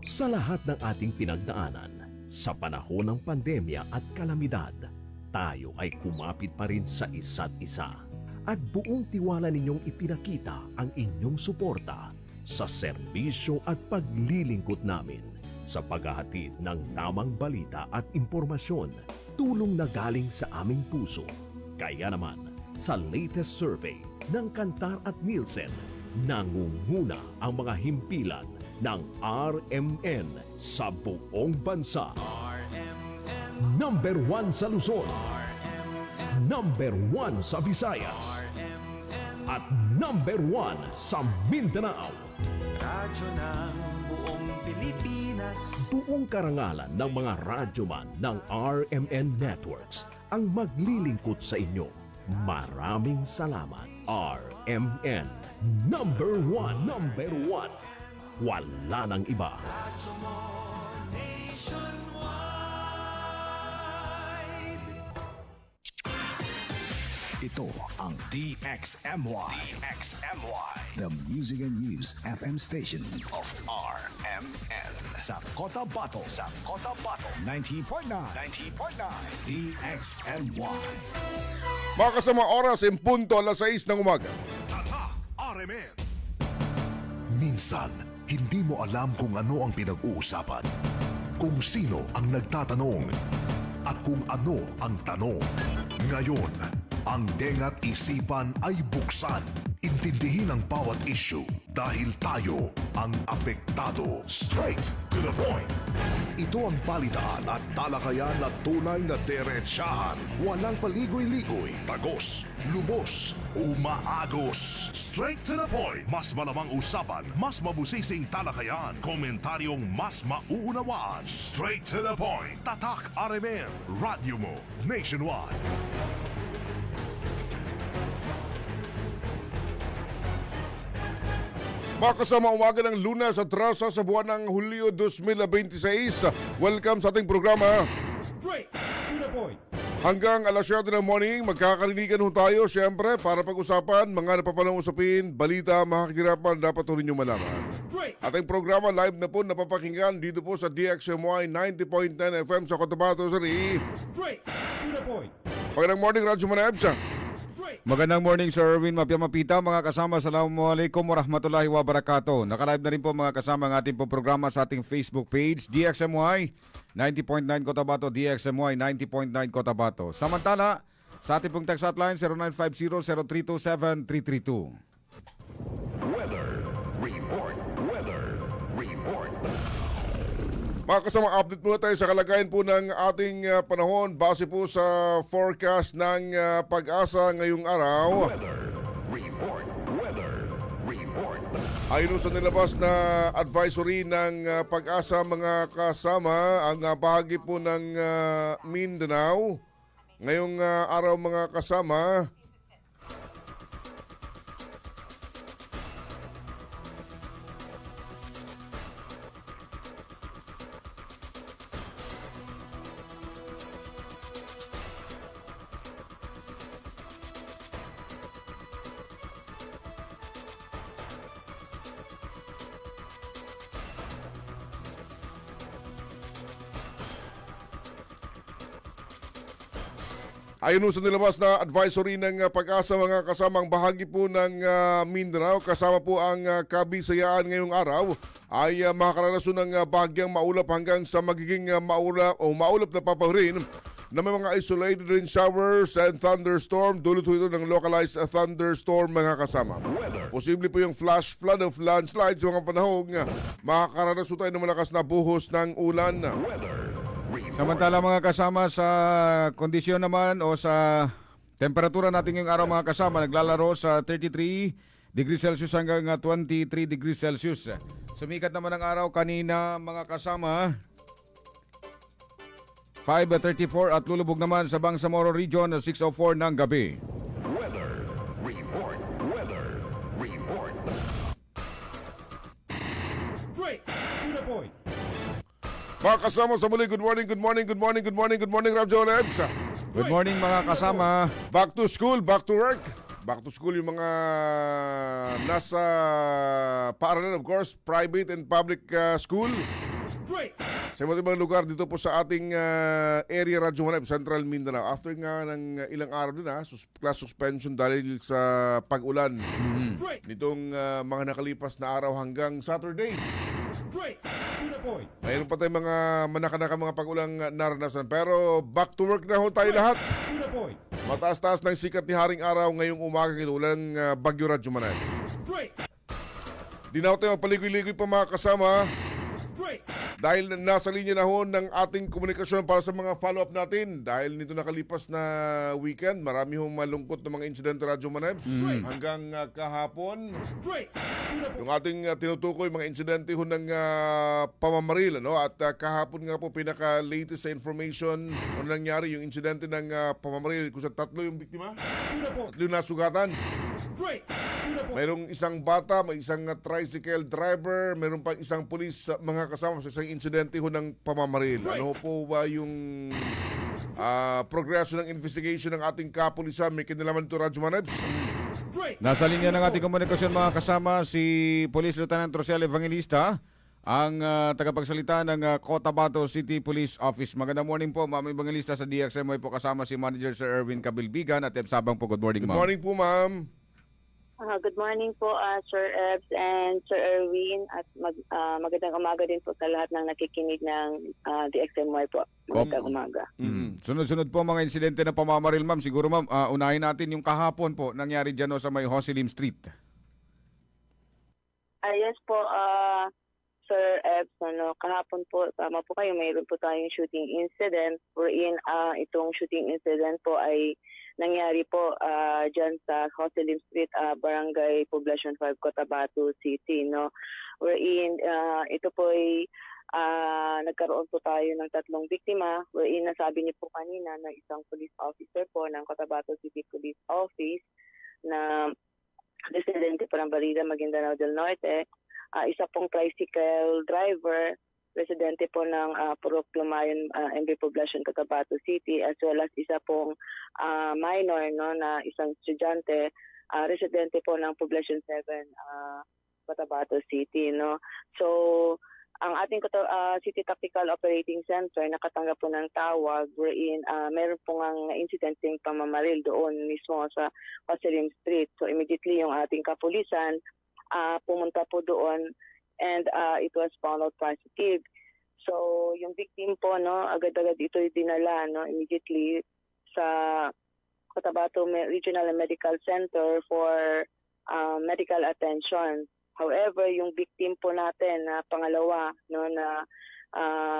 Sa lahat ng ating pinagdaanan, sa panahon ng pandemya at kalamidad, tayo ay kumapit pa rin sa isa't isa. At buong tiwala ninyong ipinakita ang inyong suporta sa serbisyo at paglilingkod namin sa paghahatid ng tamang balita at impormasyon, tulong na galing sa aming puso. Kaya naman, sa latest survey ng Kantar at Nielsen, nangunguna ang mga himpilan ng RMN sa buong bansa. Number 1 sa Luzon, Number 1 sa Visayas, at Number 1 sa Mindanao. Radyo ng buong Pilipinas. Buong karangalan ng mga radyoman ng RMN Networks ang maglilingkod sa inyo. Maraming salamat, RMN. Number 1, Number 1. Wala nang iba. Radyo mo nationwide. Ito ang DXMY. The Music and News FM station of RMN. Sa Cotabato. 90.9. DXMY. Mga kasama, oras in punto alas 6 ng umaga. Tatak RMN. Minsan, hindi mo alam kung ano ang pinag-uusapan, kung sino ang nagtatanong, at kung ano ang tanong. Ngayon, ang tenga't isipan ay buksan. Intindihin ang bawat issue dahil tayo ang apektado. Straight to the point. Ito ang balitaan at talakayan na tunay na diretsahan. Walang paligoy-ligoy, tagos, lubos, umaagos. Straight to the point. Mas malamang usapan, mas mabusising talakayan, komentaryong mas mauunawaan. Straight to the point. Tatak RMN. Radyo mo nationwide. Mga kasama, umaga ng Lunes at Rasa sa buwan ng Hulyo 2026. Welcome sa ating programa. Straight to the point. Hanggang alas 7 ng morning, magkakarinigan ho tayo siyempre para pag-usapan mga napapanong usapin, balita, makakagirapan dapat ho ninyong malaman. Straight. Ating programa live na po napapakinggan dito po sa DXMY 90.9 FM sa Cotabato City. Straight to the point. Magandang morning, Radyo Manabsa. Straight. Magandang morning, Sir Erwin Mapia Mapita. Mga kasama, assalamualaikum warahmatullahi wabarakatuh. Nakalive na rin po mga kasama ang ating po programa sa ating Facebook page, DXMY 90.9 Cotabato, DXMY 90.9 Cotabato. Samantala, sa ating pong text hotline, 0950-0327-332. Weather Report. Mga kasama, update muna tayo sa kalagayan po ng ating panahon base po sa forecast ng Pag-asa ngayong araw. Weather Report. Ayon sa nilabas na advisory ng Pag-asa mga kasama, ang bahagi po ng Mindanao ngayong araw mga kasama, ayon sa nilabas na advisory ng Pag-asa mga kasamang bahagi po ng Mindanao, kasama po ang Kabisayaan ngayong araw, ay makakaranasan ng bahagyang maulap hanggang sa magiging maulap na paparin na may mga isolated rain showers and thunderstorm. Dulot ito ng localized thunderstorm mga kasama. Posible po yung flash flood of landslides sa mga panahong makakaranasan tayo ng malakas na buhos ng ulan. Samantala mga kasama, sa kondisyon naman o sa temperatura natin ngayong araw mga kasama, naglalaro sa 33 degrees Celsius hanggang 23 degrees Celsius. Sumikat naman ang araw kanina mga kasama, 5:34 at lulubog naman sa Bangsamoro Region na 6:04 ng gabi. Weather Report. Straight to the point. Mga kasama sa muli, good morning, Radyo Lebs. Good morning mga kasama. Back to school, back to work. back to school yung mga nasa paaralan, of course, private and public school. Straight. Sa iba't ibang lugar dito po sa ating area Radyo Manab, Central Mindanao. After nga ng ilang araw din class suspension dahil sa pag-ulan Straight. nitong mga nakalipas na araw hanggang Saturday. Straight. To the point. Mayroon pa tayong mga manakanaka mga pag-ulang naranasan. Pero back to work na ho tayo lahat. To the point. Mataas-taas ng sikat ni Haring Araw ngayong umaga kinulang Bagyo Radyo Manab. Straight. Di na ho tayo paligoy-ligoy pa mga kasama. Straight. Dahil nasa linya na ho ng ating komunikasyon para sa mga follow-up natin. Dahil nito nakalipas na weekend, marami hong malungkot na mga insidente Radyo Manebs. Hanggang kahapon, Straight. To the point. yung ating tinutukoy mga insidente ho ng pamamaril. At kahapon nga po pinaka-latest sa information kung nangyari yung insidente ng pamamaril kung sa 3 yung biktima. To the point. 3 nasugatan. Straight. To the point. Mayroong isang bata, may isang tricycle driver, mayroong pang isang pulis mga kasama sa isang insidente ho ng pamamaril. Ano po ba yung progreso ng investigation ng ating kapulisan? May kinalaman ito, Radyo Manebs? Straight. Nasa linya ng ating komunikasyon mga kasama si Police Lieutenant Rosel Evangelista, ang tagapagsalita ng Cotabato City Police Office. Magandang morning po, Ma'am Evangelista. Sa DXMY po kasama si Manager Sir Erwin Cabilbigan at Sabang po. Good morning, Good ma'am. morning po, ma'am. Good morning po, Sir Ebbs and Sir Erwin, at magandang umaga din po sa lahat ng nakikinig ng DXMY po. Magandang umaga. Sunod-sunod po mga insidente na pamamaril, ma'am. Siguro, ma'am, unahin natin yung kahapon po nangyari dyan sa may Hosilim Street. Yes po, Sir Ebbs, kahapon po, tama po kayo, mayroon po tayong shooting incident wherein itong shooting incident po ay nangyari po dyan sa Hosilim Street, Barangay Poblacion 5, Cotabato City, wherein ito po ay nagkaroon po tayo ng 3 biktima, wherein nasabi niyo po kanina na isang police officer po ng Cotabato City Police Office na residente po ng Barida, Maguindanao del Norte, isa pong tricycle driver, residente po ng Purok Lumayon, MB Poblacion, Cotabato City, as well as isa pong minor na isang estudyante, residente po ng Poblacion 7, Cotabato City. So, ang ating City Tactical Operating Center nakatanggap po ng tawag wherein meron po ng incidenteng pamamaril doon mismo sa Hosilim Street. So, immediately yung ating kapulisan pumunta po doon, and it was found out positive. So, yung victim po, agad-agad ito dinala, immediately sa Cotabato Regional and Medical Center for medical attention. However, yung victim po natin na pangalawa, na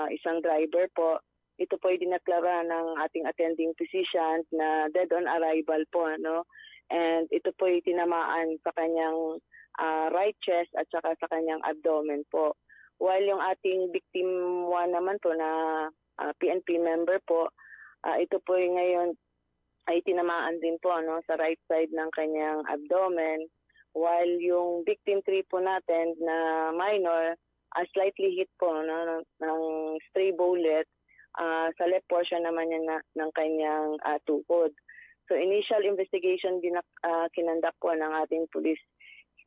isang driver po, ito po ay dinaklara ng ating attending physician na dead on arrival po, and ito po ay tinamaan sa kanyang right chest at saka sa kanyang abdomen po. While yung ating victim 1 naman po na PNP member po, ito po ay ngayon ay tinamaan din po sa right side ng kanyang abdomen. While yung victim 3 po natin na minor, slightly hit po ng stray bullet sa left portion naman niya ng kanyang tuhod. So initial investigation din kinandak po ng ating police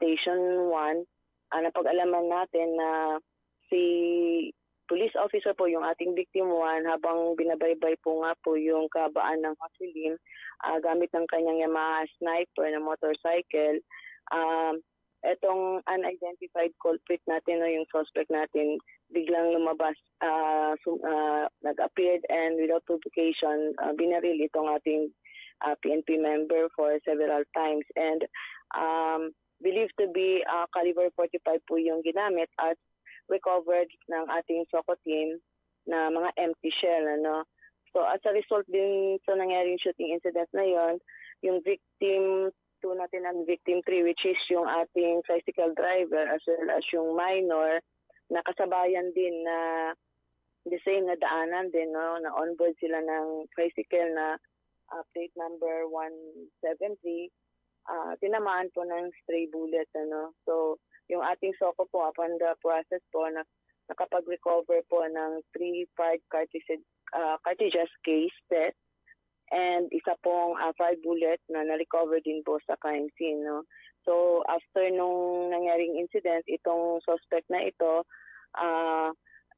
Station 1, napag-alaman natin na si police officer po, yung ating victim 1, habang binabaybay po nga po yung kabaan ng Hosilim, gamit ng kanyang Yamaha Sniper na motorcycle, etong unidentified culprit natin, yung suspect natin, biglang lumabas, nag-appeared, and without provocation, binaril itong ating PNP member for several times. And believed to be caliber 45 po yung ginamit at recovered ng ating SOCO team na mga empty shell. So as a result din sa nangyaring shooting incident na yon, yung victim 2 natin ang victim 3, which is yung ating tricycle driver as well as yung minor, na kasabayan din na the same na daanan din, na onboard sila ng tricycle na plate number 173, tinamaan po ng stray bullet. So, yung ating SOCO po, upon the process po, nakapag-recover po ng 3 fired cartridges case set, and isa pong 5 bullets na na-recover din po sa crime scene. No? So after nung nangyaring incident, itong suspect na ito,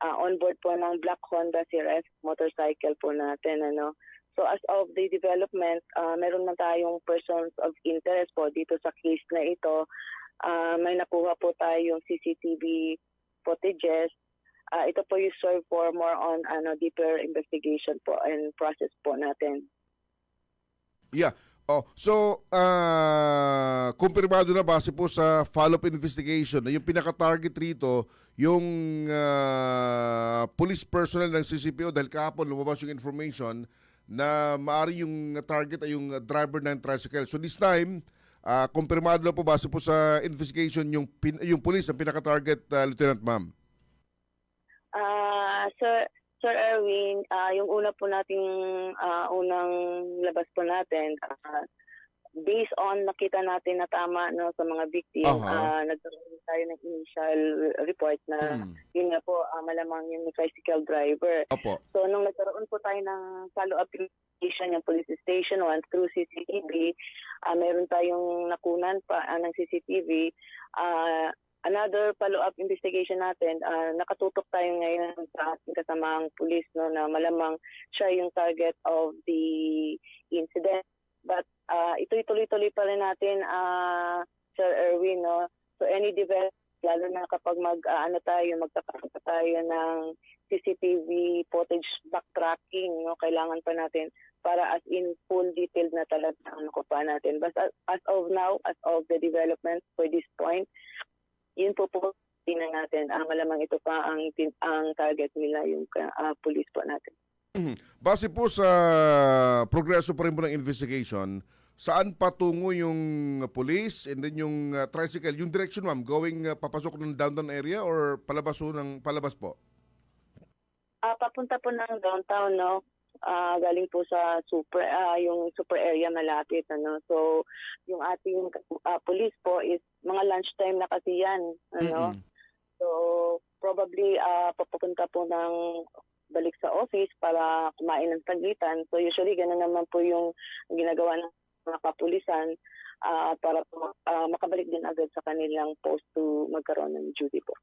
on board po ng black Honda CRF motorcycle po natin. Ano? So as of the development, meron na tayong persons of interest po dito sa case na ito. May nakuha po tayong CCTV footages. Ito po yung serve for more on deeper investigation po and process po natin. Yeah. Oh, so kumpirmado na base po sa follow-up investigation na yung pinaka-target rito yung police personnel ng CCPO dahil kahapon lumabas yung information na maari yung target ay yung driver ng tricycle. So this time, kumpirmado na po base po sa investigation yung police ang pinaka-target, Lieutenant Ma'am. Sir Erwin, yung una po nating unang labas po natin, based on nakita natin na tama no sa mga victim, nagkaroon tayo ng initial report na yun nga po malamang yung tricycle driver. Opo. So nung nagkaroon po tayo ng follow-up investigation yung police station 1 through CCTV, meron tayong nakunan pa ng CCTV. Another follow-up investigation natin, nakatutok tayo ngayon sa ating kasamang pulis no, na malamang siya yung target of the incident. But ito'y tuloy-tuloy pa rin natin, Sir Erwin. No? So any development, lalo na kapag magkakaroon tayo ng CCTV footage backtracking, no? Kailangan pa natin para as in full detailed na talaga ang nakuha natin. But as of now, as of the development for this point, yun po tingnan natin. Malamang ito pa ang target nila, yung police po natin. Base po sa progreso pa rin po ng investigation, saan patungo yung police and then yung tricycle? Yung direction, ma'am, going papasok ng downtown area or palabas po? Papunta po ng downtown, no? Galing po sa yung super area malapit, ano. So yung ating police po is mga lunchtime na kasi yan, ano. So probably papunta po ng balik sa office para kumain ng saglitan. So usually ganun naman po yung ginagawa ng mga kapulisan para po, makabalik din agad sa kanilang post to magkaroon ng duty po.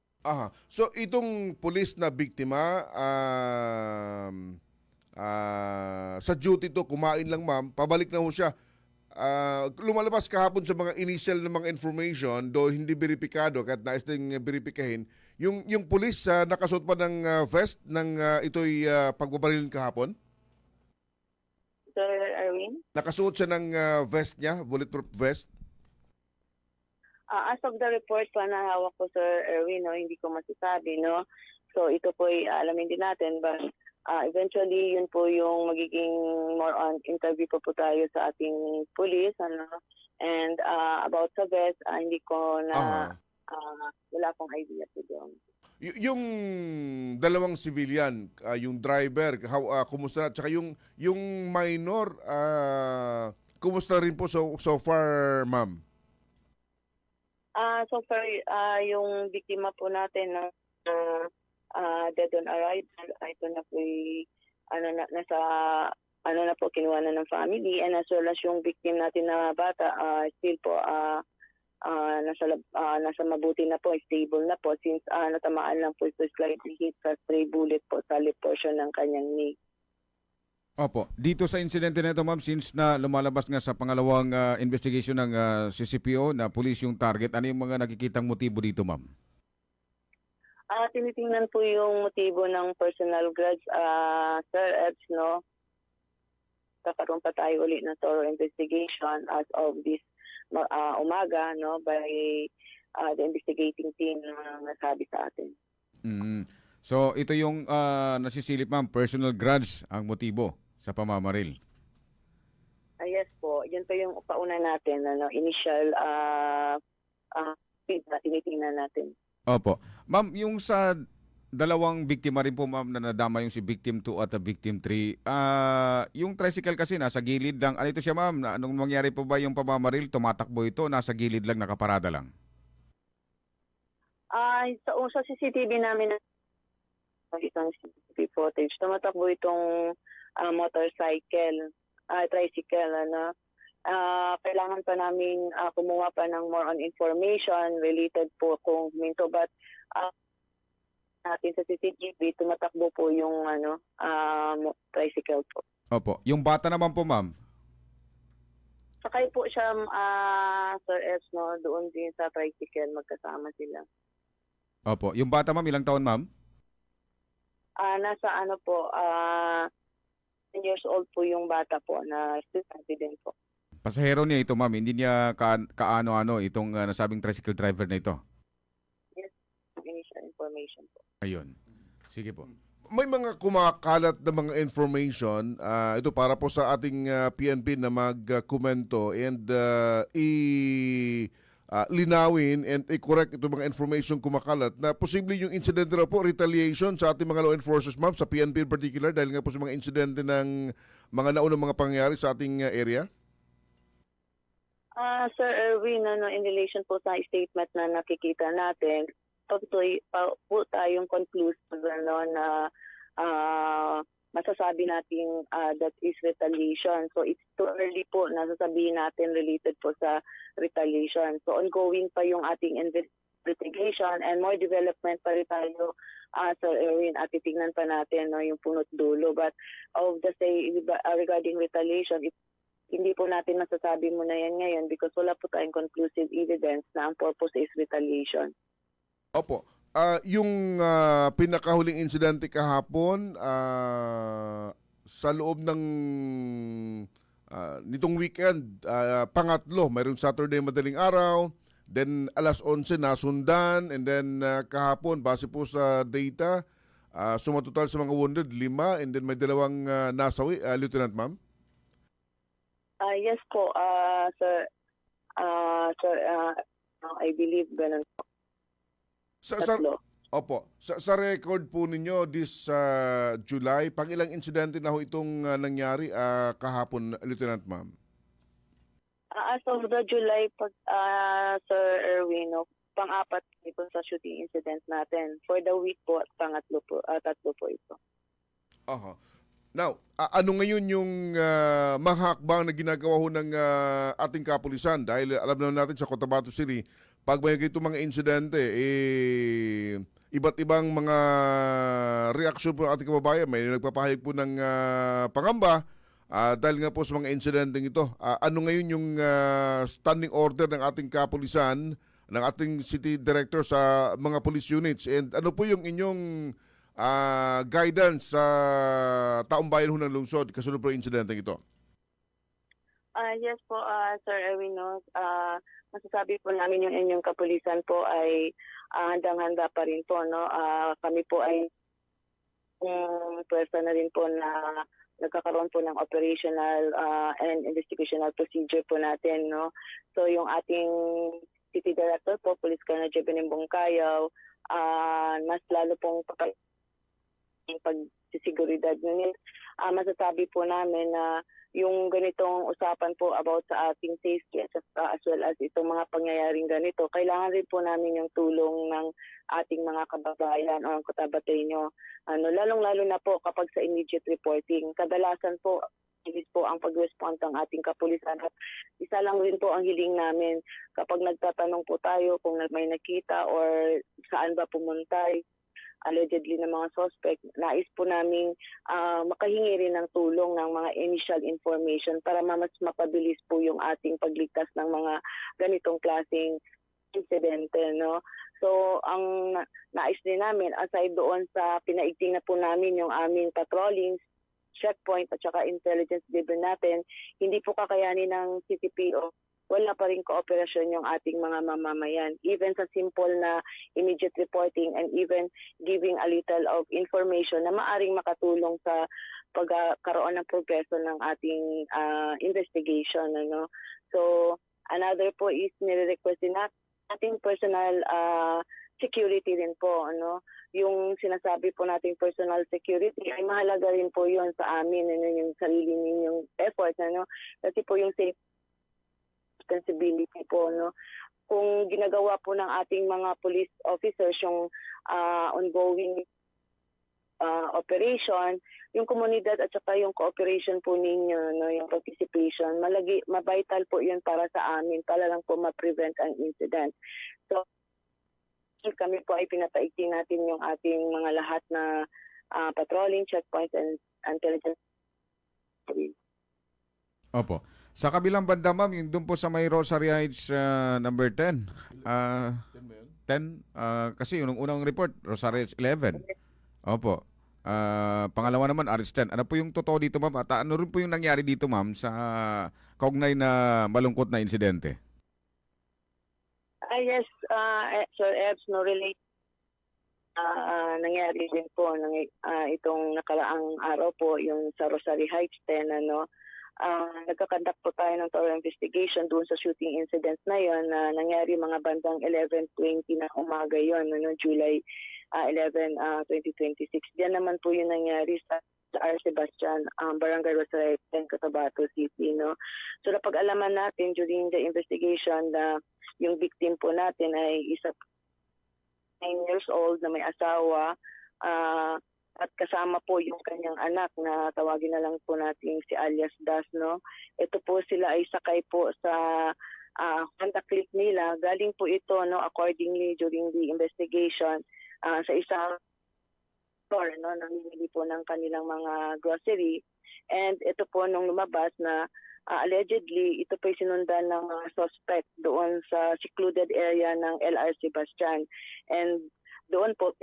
So itong police na biktima sa duty to, kumain lang, ma'am, pabalik na ho siya. Lumalabas kahapon sa mga initial na mga information, do hindi beripikado kahit nais ding beripikahin, yung police nakasuot pa ng vest ng ito'y pagbabaril kahapon? Sir Erwin? Nakasuot siya ng vest niya, bulletproof vest? As of the report pa na hawak ko, Sir Erwin, no, hindi ko masasabi, no. So ito po alamin din natin, but eventually yun po yung magiging more on interview po tayo sa ating police, ano. And about sa vest, hindi ko na wala akong idea po doon. Yung dalawang civilian, yung driver, kumusta na? At saka yung minor, kumusta rin po so far, ma'am? So far, yung biktima po natin na dead on arrival, ito na po na po kinuha na ng family, and as well as yung victim natin na bata, still po nasa mabuti na po, stable na po, since natamaan lang po ito slightly hit sa stray bullet po sa left portion ng kanyang knee. Opo. Dito sa insidente na ito, ma'am, since na lumalabas nga sa pangalawang investigation ng CCPO na police yung target, ano yung mga nakikitang motibo dito, ma'am? Tinitingnan po yung motibo ng personal grudge, Sir Ebs, no? Kakaroon pa tayo ulit ng thorough investigation as of this umaga, no, by the investigating team na nasabi sa atin. So ito yung nasisilip, ma'am, personal grudge ang motibo sa pamamaril. Yes po, yun po yung pauna natin, initial feed na tinitingnan natin. Opo. Ma'am, yung sa dalawang biktima rin po, ma'am, na nadama yung si victim 2 at victim 3, yung tricycle kasi nasa gilid lang. Ano ito siya, ma'am? Anong mangyari po ba yung pamamaril? Tumatakbo ito? Nasa gilid lang, nakaparada lang? Sa CCTV namin, itong CCTV footage, tumatakbo itong motorcycle. tricycle, ano. Kailangan pa namin kumuha pa ng more on information related po kung minto, but natin sa CCTV tumatakbo po yung tricycle po. Opo. Yung bata naman po, ma'am. Sakay po siya, Sir S, no, doon din sa tricycle, magkasama sila. Opo. Yung bata, ma'am, ilang taon, ma'am? Nasa 10 years old po yung bata po na estudyante din po. Pasahero niya ito, ma'am. Hindi niya kaano-ano itong nasabing tricycle driver na ito. Yes, initial information po. Ayun. Sige po. May mga kumakalat na mga information, ito para po sa ating PNP na magkomento and linawin and i-correct ito mga information kumakalat na posible yung incident raw po, retaliation sa ating mga law enforcers, ma'am, sa PNP in particular, dahil nga po sa mga insidente ng mga naunang mga pangyayari sa ating area? Sir Erwin, in relation po sa statement na nakikita natin, po tayong conclusive na masasabi natin that is retaliation. So it's too early po na sasabihin natin related po sa retaliation. So ongoing pa yung ating investigation and more development pa rin tayo, Sir Erwin, at titignan pa natin yung punot dulo. But regarding retaliation, hindi po natin masasabi muna yan ngayon because wala po tayong conclusive evidence na ang purpose is retaliation. Opo. Yung pinakahuling insidente kahapon sa loob ng nitong weekend, pangatlo, mayroong Saturday madaling araw, then alas 11 nasundan, and then kahapon, base po sa data, sumatotal sa mga wounded, 5, and then may 2 nasawi, Lieutenant Ma'am? Yes po, sir. I believe ganun po. Tatlo. Opo. Sa record po ninyo this July, pang ilang insidente na ho itong nangyari kahapon, Lieutenant Ma'am? As of the July, Sir Erwin, pang-apat ito sa shooting incident natin. For the week po, tatlo po ito. Aha. Now, ano ngayon yung mga hakbang na ginagawa ho ng ating kapulisan? Dahil alam naman natin sa Cotabato City, pag may itong mga insidente, iba't ibang mga reaksyon po ng ating kababayan. May nagpapahayag po ng pangamba dahil nga po sa mga insidenteng ito. Ano ngayon yung standing order ng ating kapulisan, ng ating city director sa mga police units? And ano po yung inyong guidance sa taong bayan ho ng lungsod kasunod po yung insidenteng ito? Yes po, Sir Erwin, masasabi po namin yung inyong kapulisan po ay handang-handa pa rin po, no? Kami po ay pwersa na rin po na nagkakaroon po ng operational and investigational procedure po natin, no? So yung ating City Director po, Police Colonel Jebenin Bongkayaw, mas lalo pong pagsisiguridad ngunit masasabi po namin na yung ganitong usapan po about sa ating safety as well as itong mga pangyayaring ganito, kailangan rin po namin yung tulong ng ating mga kababayan o ang Cotabateño. Lalong-lalo na po kapag sa immediate reporting. Kadalasan po, inis po ang pag-respond ng ating kapulisan. At isa lang rin po ang hiling namin kapag nagtatanong po tayo kung may nakita or saan ba pumunta, allegedly ng mga suspect, nais po namin makahingi rin ng tulong ng mga initial information para mas mapabilis po yung ating pagligtas ng mga ganitong klaseng insidente, no? So, ang nais din namin, aside doon sa pinaigting na po namin yung aming patrolling, checkpoint at saka intelligence driven natin, hindi po kakayanin ng CTPO, wala pa rin kooperasyon yung ating mga mamamayan. Even sa simple na immediate reporting and even giving a little of information na maaring makatulong sa pagkaroon ng progreso ng ating investigation. Ano? So, another po is nire-request din nating personal security rin po. Ano? Yung sinasabi po nating personal security ay mahalaga rin po yun sa amin, ano, yung sarili ninyong effort. Ano? Kasi po yung safety responsibility po, no? Kung ginagawa po ng ating mga police officers yung ongoing operation, yung komunidad at saka yung cooperation po ninyo, no, yung participation, mabital po yun para sa amin, para lang po ma-prevent ang incident. So, kami po ay pinataigting natin yung ating mga lahat na patrolling, checkpoints, and intelligence. Opo. Sa kabilang banda, ma'am, yung doon po sa may Rosary Heights number 10. 10? Kasi yung unang report, Rosary Heights 11. Opo. Pangalawa naman, RS 10. Ano po yung totoo dito, ma'am? At ano rin po yung nangyari dito, ma'am, sa kaugnay na malungkot na insidente? Yes, Sir Ebs, no, relate. Nangyari din po itong nakaraang araw po yung sa Rosary Heights 10, ano, nagkakandak po tayo ng thorough investigation doon sa shooting incident na yon na nangyari mga bandang 11:20 na umaga yon, no, July 11, 2026. Diyan naman po yung nangyari sa R. Sebastian, Barangay Rosary 10, Cotabato City, no. So napag-alaman natin during the investigation na yung victim po natin ay isa 9 years old na may asawa, at kasama po yung kanyang anak na tawagin na lang po natin si alias Das, no. Ito po sila ay sakay po sa Honda Click nila. Galing po ito, no, accordingly during the investigation sa isang store, no, namimili po ng kanilang mga grocery. And ito po nung lumabas na allegedly ito po sinundan ng mga suspect doon sa secluded area ng LR Sebastian. And doon po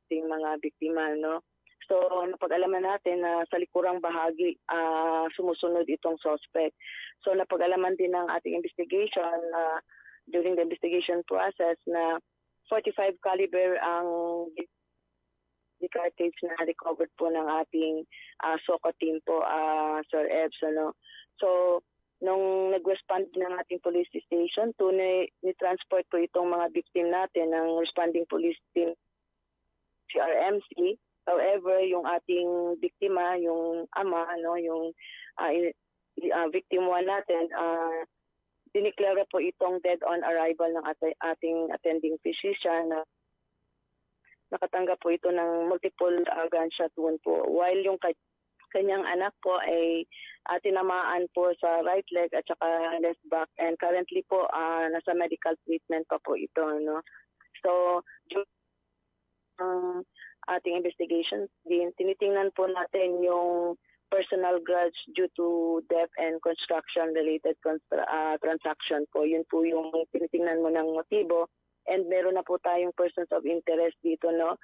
yung mga biktima, no. So napag-alaman natin na sa likurang bahagi sumusunod itong suspect. So napag-alaman din ng ating investigation during the investigation process na 45 caliber ang cartridge na recovered po ng ating SOCO team po, Sir Ebs, ano. So nung nag-respond ng ating police station, ni-transport po itong mga victim natin ng responding police team CRMC. However, yung ating biktima, yung ama, ano, yung victim 1 natin, diniklara po itong dead on arrival ng ating attending physician na nakatanggap po ito ng multiple gunshot wound po. While yung kanyang anak po ay tinamaan po sa right leg at saka left back, and currently po nasa medical treatment pa po ito, no. So ating investigation din, tinitingnan po natin yung personal grudge due to death and construction related transaction po. Yun po yung tinitingnan mo ng motibo, and meron na po tayong persons of interest dito, no.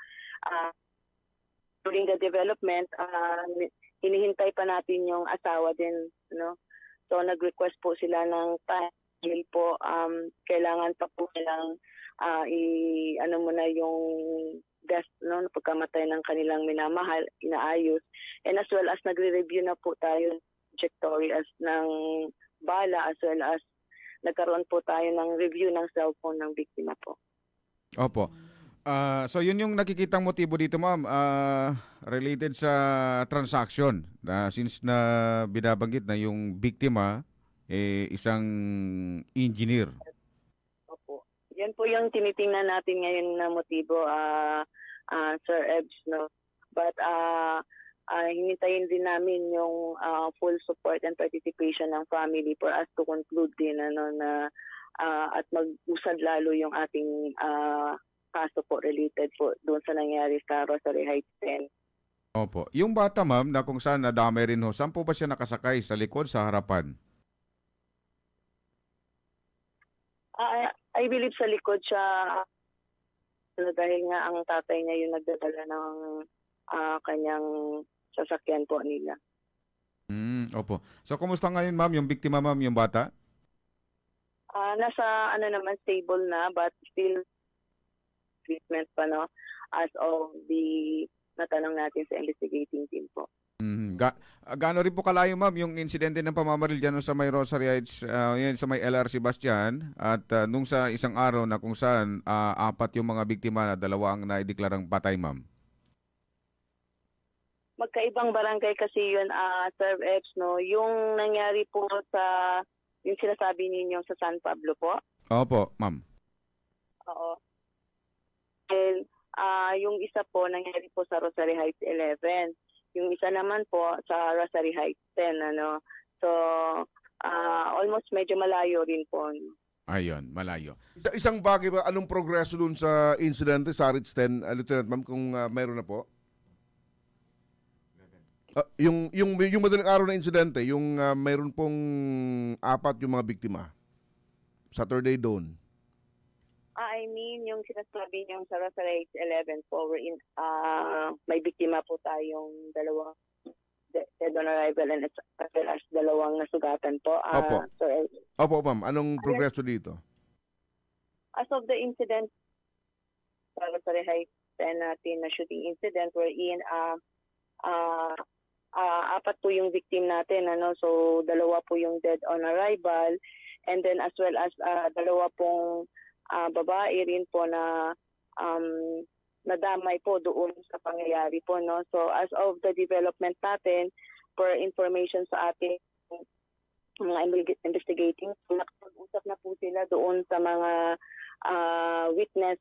During the development, hinihintay pa natin yung asawa din, no. So nag-request po sila ng time po, kailangan pa po silang yung death, no, pagkamatay ng kanilang minamahal, inaayos. And as well as nagre-review na po tayo trajectory ng bala, as well as nagkaroon po tayo ng review ng cellphone ng biktima po. Opo. So yun yung nakikitang motibo dito, ma'am, related sa transaction. Since na binabanggit na yung biktima isang engineer. Opo. Yan po yung tinitingnan natin ngayon na motibo, Sir Ebs, no. But hinintayin din namin yung full support and participation ng family for us to conclude din, ano, na at mag-usad lalo yung ating kaso po related po doon sa nangyari sa Rosary Heights 10. Opo. Yung bata, ma'am, na kung saan nadamay rin ho, saan po ba siya nakasakay? Sa likod, sa harapan? I believe sa likod siya, dahil nga ang tatay niya yung nagdadala ng kanyang sasakyan po nila. Opo. So, kumusta ngayon, ma'am, yung biktima, ma'am, yung bata? Nasa stable na, but still treatment pa, no, as of the natanong natin sa investigating team po. Gaano rin po kalayo, ma'am, yung insidente ng pamamaril dyan sa may Rosary Heights, yan, sa may LR Sebastian, at nung sa isang araw na kung saan 4 yung mga biktima na 2 ang naideklarang patay, ma'am? Magkaibang barangay kasi yun, Sir Ebs, no. Yung nangyari po sa, yung sinasabi ninyo sa San Pablo po. Opo, ma'am. Oo. And yung isa po nangyari po sa Rosary Heights 11. Yung isa naman po sa Rosary Heights 10, ano. So, almost medyo malayo rin po. Ayun, malayo. Isang bagay ba, anong progreso dun sa insidente sa Ritz 10, Lieutenant Ma'am, kung mayroon na po? Yung madaling araw na insidente, yung mayroon pong 4 yung mga biktima. Saturday doon. I mean, yung sinasabi niyong sa Rosary Heights 11 po, wherein may biktima po tayong dalawang dead on arrival and as well as dalawang nasugatan po. Opo. Sir, Opo, ma'am. Anong progreso dito? as of the incident, sa Rosary Heights 10 natin na shooting incident wherein 4 po yung victim natin, ano, so 2 po yung dead on arrival, and then as well as 2 pong babae rin po na nadamay po doon sa pangyayari po, no. So as of the development natin, per information sa ating mga investigating, nakapag-usap na po sila doon sa mga witness,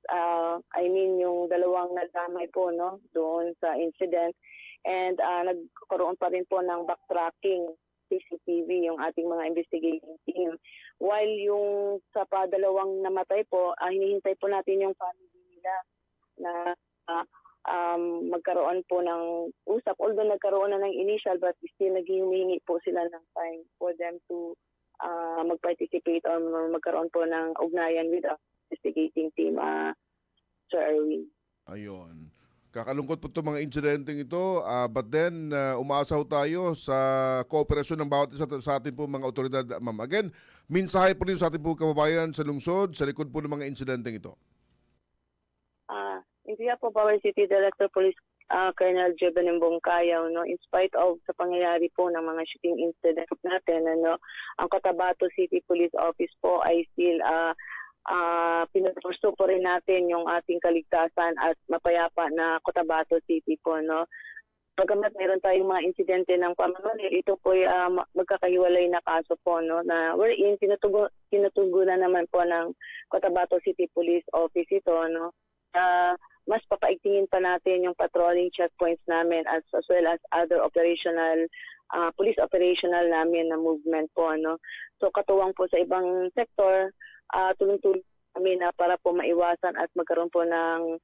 I mean yung 2 nadamay po, no, doon sa incident. And nagkaroon pa rin po ng backtracking CCTV yung ating mga investigating team. While yung sa 2 namatay po, hinihintay po natin yung family nila na magkaroon po ng usap. Although nagkaroon na ng initial, but still naghihingi po sila ng time for them to mag-participate or magkaroon po ng ugnayan with the investigating team, Sir Erwin. Ayun. Kakalungkot po itong mga insidenteng ito, but then umaasaw tayo sa kooperasyon ng bawat isa sa ating po mga otoridad, ma'am. Again, mensahe po rin sa ating po kababayan sa lungsod, sa likod po ng mga insidenteng ito. In behalf of our City Director Police Colonel Jeben Bongkayaw, no, in spite of sa pangyayari po ng mga shooting incident natin, ano, ang Cotabato City Police Office po ay still pinapurso po rin natin yung ating kaligtasan at mapayapa na Cotabato City po, no. Pagkamat mayroon tayong mga insidente ng pamamali, ito po ay magkakahiwalay na kaso po, no, na wherein tinutugunan naman po ng Cotabato City Police Office ito, no. Mas papaigtingin pa natin yung patrolling checkpoints namin as well as other operational police operational namin na movement po, no. So katuwang po sa ibang sektor, tulong-tulong kami na para po maiwasan at magkaroon po ng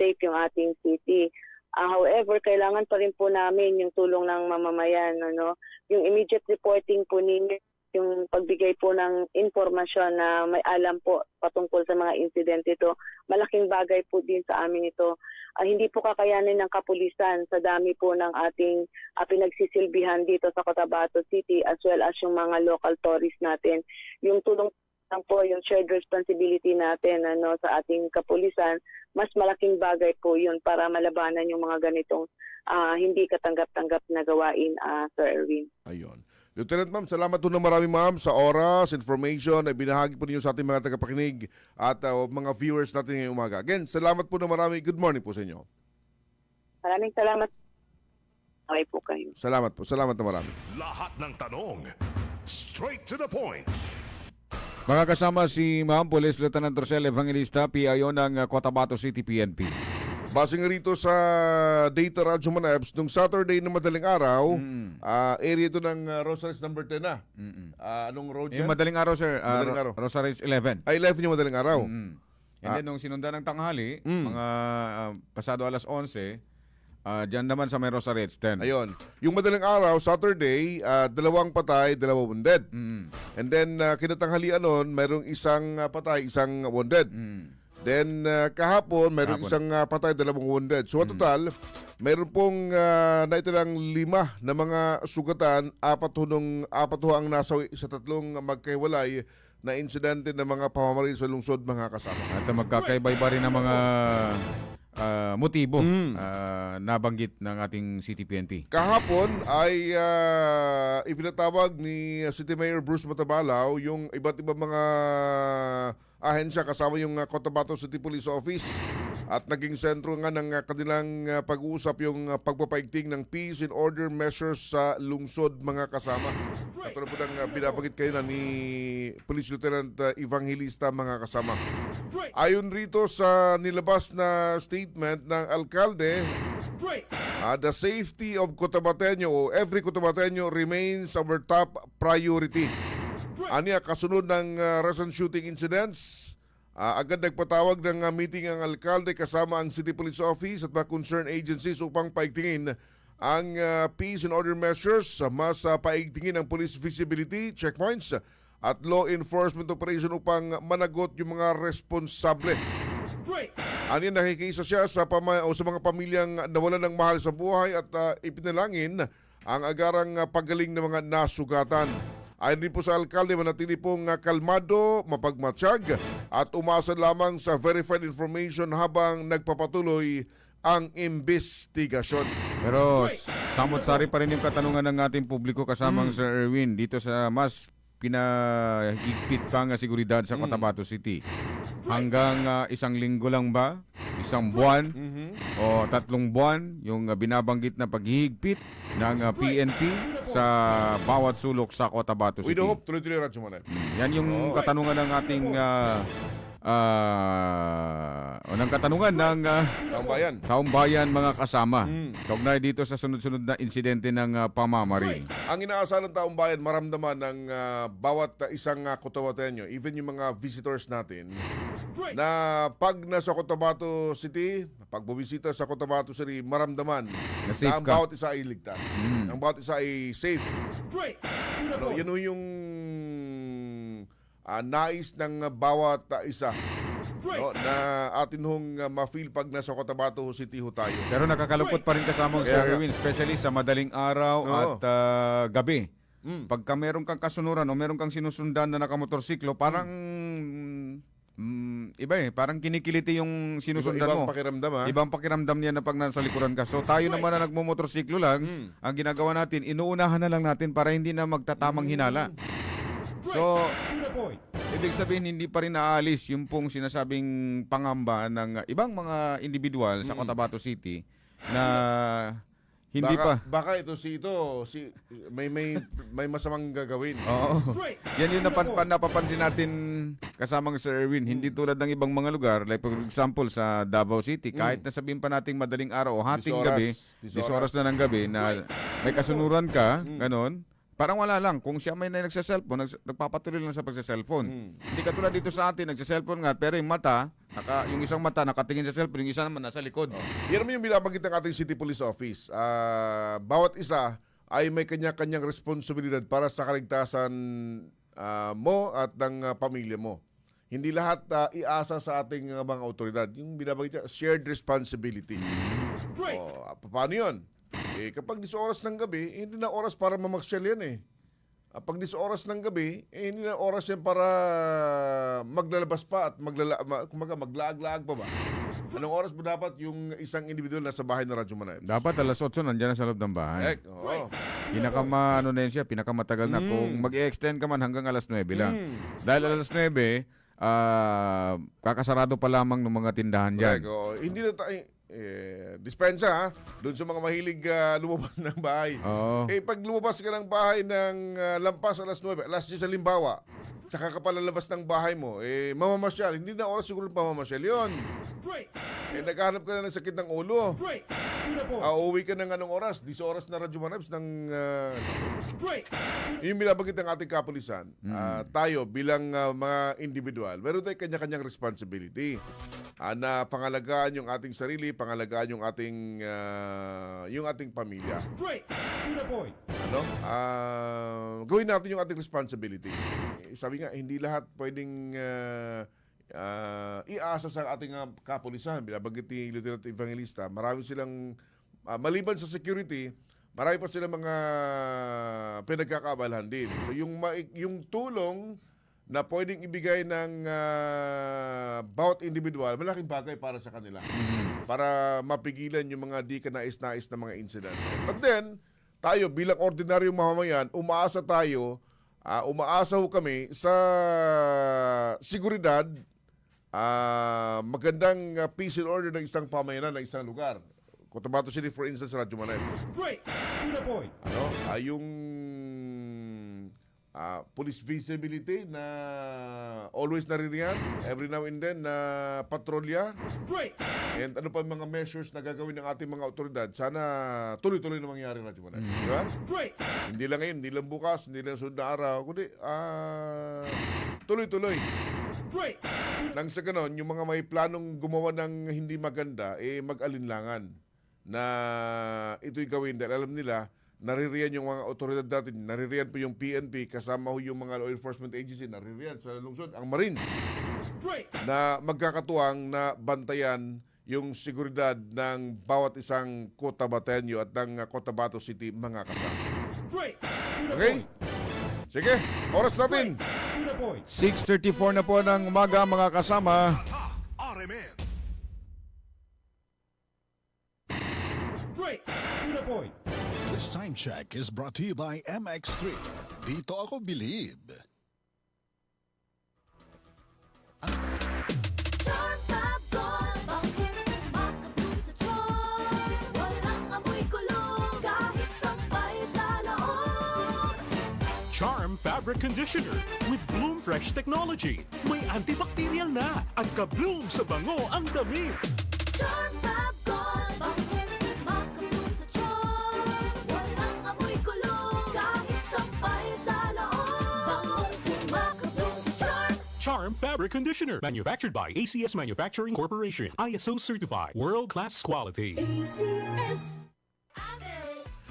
safe yung ating city. However, kailangan pa rin po namin yung tulong ng mamamayan, ano. Yung immediate reporting po ninyo, yung pagbigay po ng informasyon na may alam po patungkol sa mga incident ito, malaking bagay po din sa amin ito. Hindi po kakayanin ng kapulisan sa dami po ng ating pinagsisilbihan dito sa Cotabato City as well as yung mga local tourists natin. Yung tulong lang po, yung shared responsibility natin, ano, sa ating kapulisan, mas malaking bagay po yun para malabanan yung mga ganitong hindi katanggap-tanggap na gawain, Sir Erwin. Ayun. Lieutenant Ma'am, salamat po na marami, ma'am, sa oras, information na binahagi po ninyo sa ating mga tagapakinig at mga viewers natin ngayong umaga. Again, salamat po na marami. Good morning po sa inyo. Maraming salamat. Okay po kayo. Salamat po. Salamat na marami. Lahat ng tanong, straight to the point. Mga kasama si Ma'am Police Lieutenant Rosel Evangelista, PIO ng Cotabato City PNP. Base nga rito sa data Radyo Manabs, nung Saturday na madaling araw, area ito ng Rosaries number 10 na. Anong road yan? Yung madaling araw, sir. Madaling araw. Rosaries 11. Ay, 11 yung madaling araw. And then, nung sinundan ng tanghali, mga pasado alas 11, dyan naman sa may Rosaries 10. Ayun. Yung madaling araw, Saturday, 2 patay, 2 wounded. And then, kinatanghalian nun, mayroong isang patay, isang wounded. Then, kahapon, mayroong isang patay, 2 wounded. So, total, mayroon pong naitilang 5 na mga sugatan, 4 ang nasawi sa 3 magkahiwalay na insidente ng mga pamamaril sa lungsod, mga kasama. At magkakaiba-iba rin ang mga motibo nabanggit ng ating City PNP. Kahapon ay ipinatawag ni City Mayor Bruce Matabalaw yung iba't ibang mga ahensya kasama yung Cotabato City Police Office at naging sentro nga ng kanilang pag-uusap yung pagpapaigting ng peace and order measures sa lungsod mga kasama. At ano po nang binabanggit kayo na ni Police Lieutenant Evangelista mga kasama. Straight. Ayon rito sa nilabas na statement ng alkalde, Straight. the safety of Cotabateño o every Cotabateño remains our top priority. Straight. Aniya, kasunod ng recent shooting incidents, agad nagpatawag ng meeting ang alkalde kasama ang City Police Office at mga concerned agencies upang paigtingin ang peace and order measures, mas paigtingin ang police visibility, checkpoints at law enforcement operation upang managot yung mga responsable. Straight. Aniya, nakikisa siya sa mga pamilyang nawalan ng mahal sa buhay at ipinalangin ang agarang pagaling ng mga nasugatan. Ayon din po sa alkalde, manatili pong kalmado, mapagmatsyag at umasa lamang sa verified information habang nagpapatuloy ang investigasyon. Pero samot-sari pa rin yung katanungan ng ating publiko kasamang Sir Erwin dito sa mas pinahigpit pang seguridad sa Cotabato City. Hanggang isang linggo lang ba? Isang buwan? O 3 buwan? Yung binabanggit na paghihigpit ng PNP sa bawat sulok sa Cotabato We City. do hope tuloy-tuloy Radyo Manay. Yan yung katanungan ng ating unang katanungan ng Ang bayan. taong bayan mga kasama. Kaugnay dito sa sunod-sunod na insidente ng pamamaril. Ang inaasahan ng taong bayan, maramdaman ng bawat isang Cotabateño, even yung mga visitors natin, Straight. na pag nasa Cotabato City, pag bumisita sa Cotabato City, maramdaman Na safe ang ka. bawat isa ay ligtas. Ang bawat isa ay safe. Straight. To the Ano, point. yan ho yung nais ng bawat isa, Straight. no, na atin hong ma-feel pag nasa Cotabato City ho tayo. Pero nakakalungkot pa rin kasamang Kaya Sir nga. Erwin, especially sa madaling araw Oo. at gabi. Pagka meron kang kasunuran o meron kang sinusundan na nakamotorsiklo, parang iba parang kinikiliti yung sinusundan Ibang mo. pakiramdam ha. Ibang pakiramdam niya na pag nasa likuran ka. So tayo naman na nagmumotorsiklo lang, ang ginagawa natin, inuunahan na lang natin para hindi na magtatamang hinala. Straight. So, To the point. ibig sabihin hindi pa rin naalis yung pong sinasabing pangamba ng ibang mga individual sa Cotabato City na hindi Baka ito si may masamang gagawin. Oo. Straight. Yan yung To the point. napapansin natin kasamang Sir Erwin. Hindi tulad ng ibang mga lugar, like for example sa Davao City, kahit na sabihin pa nating madaling araw o hating 10 gabi, oras. 10 oras na ng gabi na may kasunuran ka, ganon, parang wala lang. Kung siya may nagsa-cellphone, nagpapatuloy lang sa pagsa-cellphone. Hindi katulad dito sa atin, nagsa-cellphone nga, pero yung mata, yung isang mata nakatingin sa cellphone, yung isa naman nasa likod. Yan naman yung binabanggit ng ating City Police Office. Bawat isa ay may kanya-kanyang responsibilidad para sa kaligtasan mo at ng pamilya mo. Hindi lahat iasa sa ating mga otoridad. Yung binabanggit niya, shared responsibility. Straight. Paano yun? Kapag 10 oras ng gabi, hindi na oras para mamasyal yan eh. Pag 10 oras ng gabi, hindi na oras yan para maglalabas pa at maglaag-laag pa ba? Anong oras ba dapat yung isang individual na sa bahay na Radyo Manay? Dapat alas 8 nandiyan na sa loob ng bahay. Oo. Ano na yun siya, pinakamatagal na. Kung mag-i-extend ka man hanggang alas 9 lang. Dahil alas 9, kakasarado pa lamang ng mga tindahan dyan. Correct, oo. Hindi na tayo, dispensa ha, doon sa mga mahilig lumabas ng bahay. Oo. Pag lumabas ka ng bahay ng lampas alas 9, alas 10 halimbawa, saka ka palalabas ng bahay mo, mamamasyal. Hindi na oras siguro mamamasyal yun. Straight. Naghahanap ka na ng sakit ng ulo. Straight. To the point. Uuwi ka ng anong oras? 10 oras na Radyo Manabs ng... Straight. yung binabanggit ng ating kapulisan, tayo bilang mga individual, meron tayong kanya-kanyang responsibility na pangalagaan yung ating sarili, pangalagaan yung ating pamilya. Straight. To the point. Ano? Gawin natin yung ating responsibility. Sabi nga, hindi lahat pwedeng iasa sa ating kapulisan. Binabanggit ni Lieutenant Evangelista, marami silang, maliban sa security, marami pa silang mga pinagkakaabalahan din. So yung tulong na pwedeng ibigay ng bawat individual, malaking bagay para sa kanila. Para mapigilan yung mga di ka nais-nais na mga incident. But then, tayo bilang ordinaryong mamamayan, umaasa tayo umaasa ho kami sa seguridad, magandang peace and order ng isang pamayanan, ng isang lugar. Cotabato City, for instance, Radyo Manay. Straight to the point. Yung police visibility na always naririyan, every now and then na patrolya, Straight. and ano pa mga measures na gagawin ng ating mga otoridad, sana tuloy-tuloy na mangyari, Radyo Manay. Di ba? Straight. Hindi lang ngayon, hindi lang bukas, hindi lang sunod na araw, kundi tuloy-tuloy. Straight. Nang sa ganon, yung mga may planong gumawa ng hindi maganda, mag-alinlangan na ito'y gawin dahil alam nila, naririyan yung mga otoridad natin, naririyan po yung PNP, kasama ho yung mga law enforcement agency, naririyan sa lungsod, ang Marines, Straight. na magkakatuwang na bantayan yung seguridad ng bawat isang Cotabateño at ng Cotabato City mga kasama. Straight to the Okay? point. Sige, oras natin. To the point. 6:34 na po ng umaga mga kasama. RMN. Straight to the point. This time check is brought to you by MX3. Dito ako believe. Charm Fabric Conditioner with Bloom Fresh Technology. May antibacterial na at ka-bloom sa bango ang damit. Charm Fabric Conditioner, manufactured by ACS Manufacturing Corporation. ISO certified, world-class quality.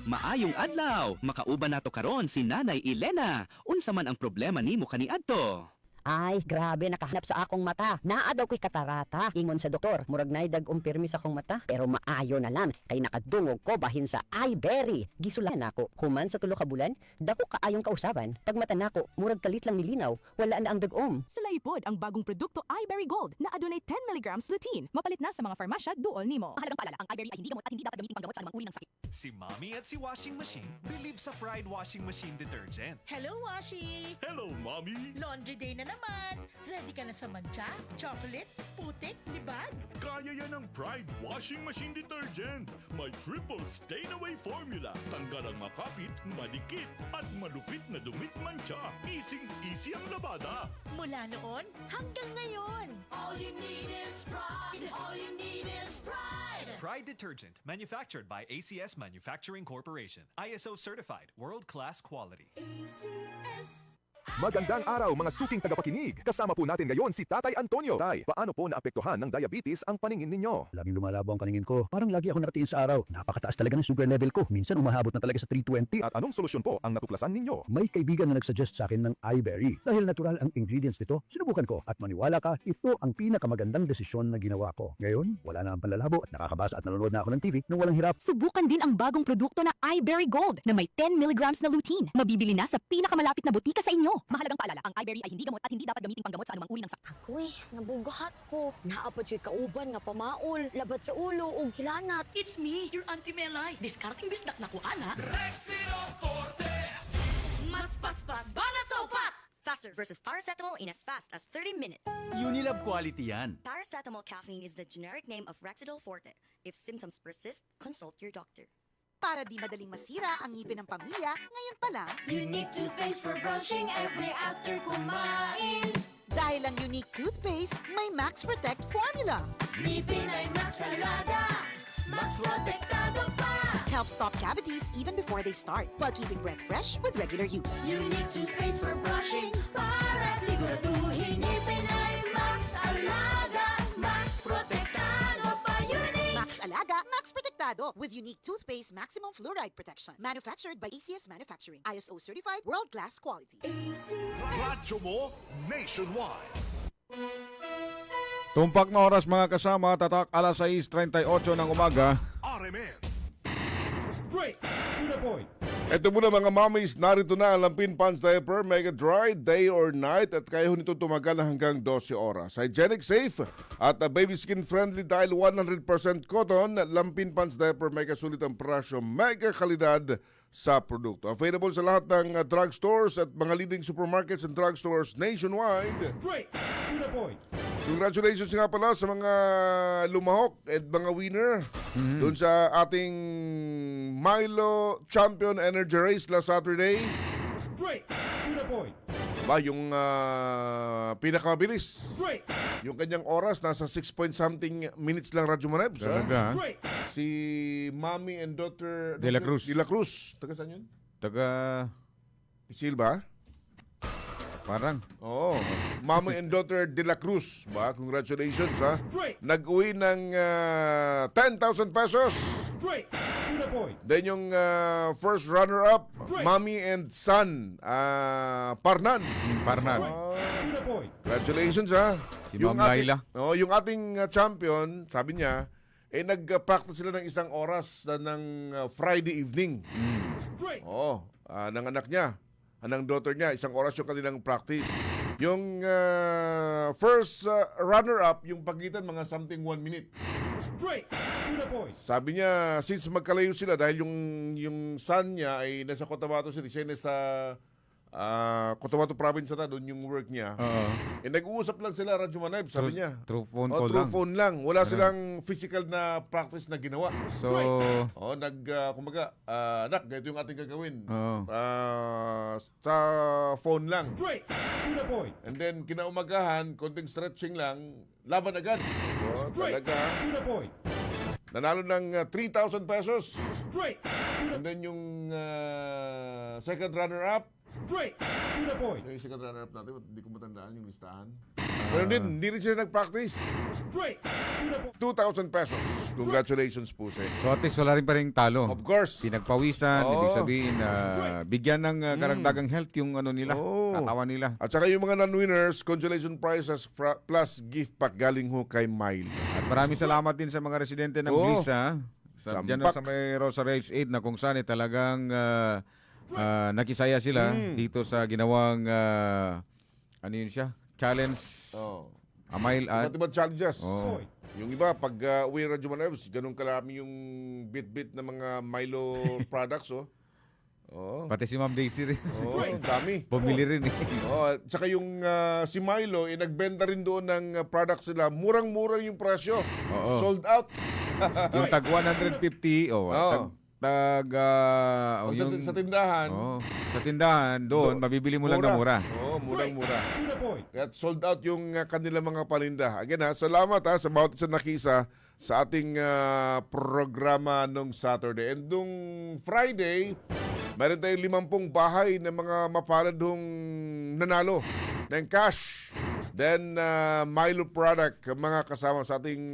Maayong adlaw, makauban nato karon si Nanay Elena. Unsa man ang problema nimo kaniadto? Ay, grabe, nakahanap sa akong mata. Naa daw ko'y katarata. Ingon sa doktor, murag na'y dag-umpirmi sa akong mata. Pero maayo na lang, kay nakadungog ko bahin sa iBerry. Gisulan ako, human sa tulo ka bulan, dako kaayong kausaban. Pag mata nako, murag kalit lang nilinaw, wala na ang dag-om. Sulaipod ang bagong produkto iBerry Gold na adunay 10 mg lutein. Mapalit na sa mga farmasya duol nimo. Mahalagang paalala, ang iBerry ay hindi gamot at hindi dapat gamitin panggamot sa anumang uri ng sakit. Si Mommy at si Washing Machine believe sa Pride Washing Machine Detergent. Hello, Washi! Hello, Mommy! Laundry day na naman. Ready ka na sa mantsa, chocolate, putik, libag? Kaya yan ang Pride Washing Machine Detergent. May triple stain-away formula. Tanggal ang makapit, madikit, at malupit na dumit mancha. Easy ang labada. Mula noon hanggang ngayon. All you need is pride. All you need is pride. Pride Detergent, manufactured by ACS Manufacturing Corporation. ISO certified, world-class quality. ACS. Magandang araw mga suking tagapakinig. Kasama po natin ngayon si Tatay Antonio. Tay, paano po naapektuhan ng diabetes ang paningin ninyo? Laging lumalabo ang paningin ko. Parang lagi ako nakatiin sa araw. Napakataas talaga ng sugar level ko. Minsan umahabot na talaga sa 320. At anong solusyon po ang natuklasan ninyo? May kaibigan na nagsuggest sa akin ng iBerry. Dahil natural ang ingredients nito, sinubukan ko. At maniwala ka, ito ang pinakamagandang desisyon na ginawa ko. Ngayon, wala na ang panlalabo at nakakabasa at nanonood na ako ng TV nang walang hirap. Subukan din ang bagong produkto na iBerry Gold na may 10 mg na lutein. Mabibili na sa pinakamalapit na butika sa inyo. Mahalagang paalala, ang iBerry ay hindi gamot at hindi dapat gamitin panggamot sa anumang uri ng sakit. Agoy, nabugahat ko. Naapad siya kauban nga pamaol, labat sa ulo ug hilanat. It's me, your Auntie Melay. Discarding bisdak na ko, ana. Rexino Forte! Mas paspas, banat sa upat! Faster versus paracetamol in as fast as 30 minutes. Unilab quality yan. Paracetamol caffeine is the generic name of Rexidol Forte. If symptoms persist, consult your doctor. Para di madaling masira ang ngipin ng pamilya, ngayon pa lang, Unique toothpaste for brushing every after kumain. dahil ang Unique toothpaste may Max Protect formula. Ngipin ay Max Alaga, Max Protektado pa. Helps stop cavities even before they start, while keeping breath fresh with regular use. Unique toothpaste for brushing para siguraduhin ngipin ay Max Alaga, Max Protektado pa. Unique Max Alaga, Max Protectado with Unique toothpaste maximum fluoride protection. Manufactured by ACS Manufacturing. ISO certified, world-class quality. Radyo mo nationwide. Tumpak na oras mga kasama, tatak alas 6:38 ng umaga. RMN. Straight to the point. Ito muna mga mommies, narito na ang Lampin Pants Diaper Mega Dry Day or Night at kaya ho nito tumagal na hanggang 12 oras. Hygienic, safe at baby skin friendly dahil 100% cotton. Lampin Pants Diaper Mega sulit ang presyo, mega kalidad sa produkto. Available sa lahat ng drugstores at mga leading supermarkets and drugstores nationwide. Straight to the point. Congratulations nga pala sa mga lumahok at mga winner doon sa ating Milo Champion Energy Race last Saturday. Straight to the point. Ba, yung pinakamabilis. Straight. Yung kanyang oras, nasa 6 point something minutes lang, Radyo Manebs. Talaga, ha? Straight. Si Mommy and Dr. De la Cruz. De la Cruz. Taga saan yun? Taga... Silva? Parang. Oo. Mommy and Daughter De La Cruz. Ba? Congratulations, ha? Straight. Nag-uwi ng 10,000 pesos. Straight to the point. Then yung first runner-up, Mommy and Son, Parnan. Parnan. To the point. Congratulations, ha? Si Ma'am Laila. Yung ating champion, sabi niya, nag-practice sila ng isang oras ng Friday evening. Straight. Oo, ng anak niya, ng daughter niya, isang oras yung kanilang practice. Yung first runner-up, yung pagitan mga something 1 minute. Straight to the point. Sabi niya, since magkalayo sila, dahil yung son niya ay nasa Cotabato City, siya nasa Cotabato Province na doon yung work niya. Nag-uusap lang sila, Radyo Manayb, sabi niya. Through phone Oh, call through lang. phone lang. Wala silang physical na practice na ginawa. So, kumbaga, anak, ganito yung ating gagawin. Oo. Sa phone lang. Straight to the point. And then, kinaumagahan, konting stretching lang, laban agad. Straight Talaga. to the point. Nanalo ng 3,000 pesos. Straight to the And then yung second runner-up, Straight to the point. yung second runner-up natin, hindi ko matandaan yung listahan. Pero hindi rin sila nag-practice. Straight to the point. 2,000 pesos. Congratulations po sa inyo. so at least wala rin pa rin talo. Of course. Pinagpawisan, Oo. ibig sabihin, bigyan ng karagdagang health yung ano nila, Oo. katawan nila. At saka yung mga non-winners, consolation prizes plus gift pack galing ho kay Mile. At maraming salamat din sa mga residente ng Oo. Bliss, ha? Diyan Sampak. sa may Rosarales 8 na kung saan talagang nakisaya sila dito sa ginawang, ano yun siya? Challenge. Oh. A mile at... Iba't ibang challenges. Oo. Yung iba, pag uwi Radyo Manebs, ganun kalami yung bit-bit na mga Milo products, oh. Oh. Pati si Ma'am Daisy rin. Oh, dami. Bumili rin eh. Oh, at saka yung si Milo, nagbenta rin doon ng products sila. Murang-murang yung presyo. Oo. Sold out. Yung tag 150, sa tindahan. Sa tindahan, doon, mabibili mo lang na mura. Oo, murang-mura. To the point. Kaya sold out yung kanilang mga paninda. Again salamat sa bawat isa nakisa sa ating programa nung Saturday. And nung Friday, meron tayong 50 bahay na mga mapaladong nanalo ng cash. Then, Milo product, mga kasama sa ating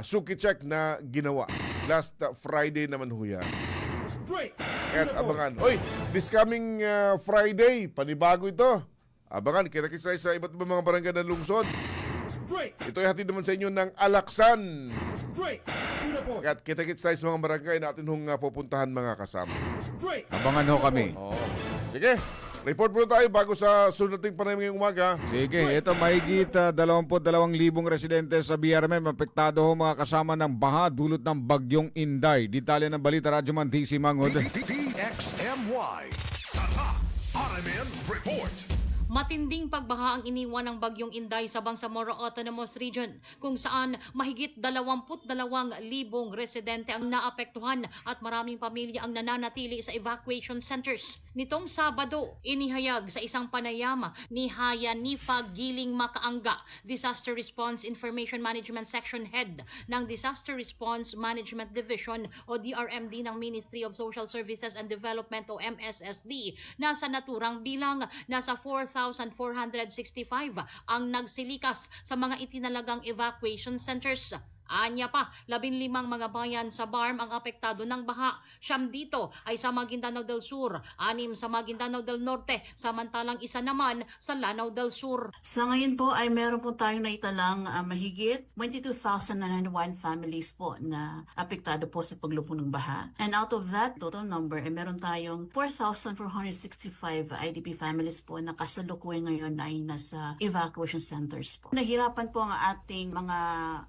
Suki Check na ginawa. Last Friday naman ho yan. Straight Kaya abangan. Oy, this coming Friday, panibago ito. Abangan, kita-kita sa iba't ibang mga barangay ng lungsod. Straight. Ito ay hatid naman sa inyo ng Alaksan. Straight to the point. Kaya kita-kita sa mga barangay natin hong pupuntahan mga kasama. Straight. Abangan ho kami. Sige, report muna tayo bago sa sunod nating panayam ngayong umaga. Sige, ito mahigit 22,000 residente sa BRMM apektado ho mga kasama ng baha dulot ng bagyong Inday. Detalye ng balita, Radyo Man DC Mangod. DXMY. Tata. RMN Report. Matinding pagbaha ang iniwan ng bagyong Inday sa Bangsamoro Autonomous Region kung saan mahigit 22,000 residente ang naapektuhan at maraming pamilya ang nananatili sa evacuation centers. Nitong Sabado, inihayag sa isang panayam ni Haya Nifa Giling Makaanga, Disaster Response Information Management Section Head ng Disaster Response Management Division o DRMD ng Ministry of Social Services and Development o MSSD na sa naturang bilang nasa 4,465 ang nagsilikas sa mga itinalagang evacuation centers. Anya pa, 15 mga bayan sa BARM ang apektado ng baha. 9 dito ay sa Maguindanao del Sur, 6 sa Maguindanao del Norte, samantalang isa naman sa Lanao del Sur. Sa ngayon po ay meron po tayong naitalang mahigit 22,901 families po na apektado po sa paglubog ng baha. And out of that total number ay meron tayong 4,465 IDP families po na kasalukuyan ngayon ay nasa evacuation centers po. Nahirapan po ang ating mga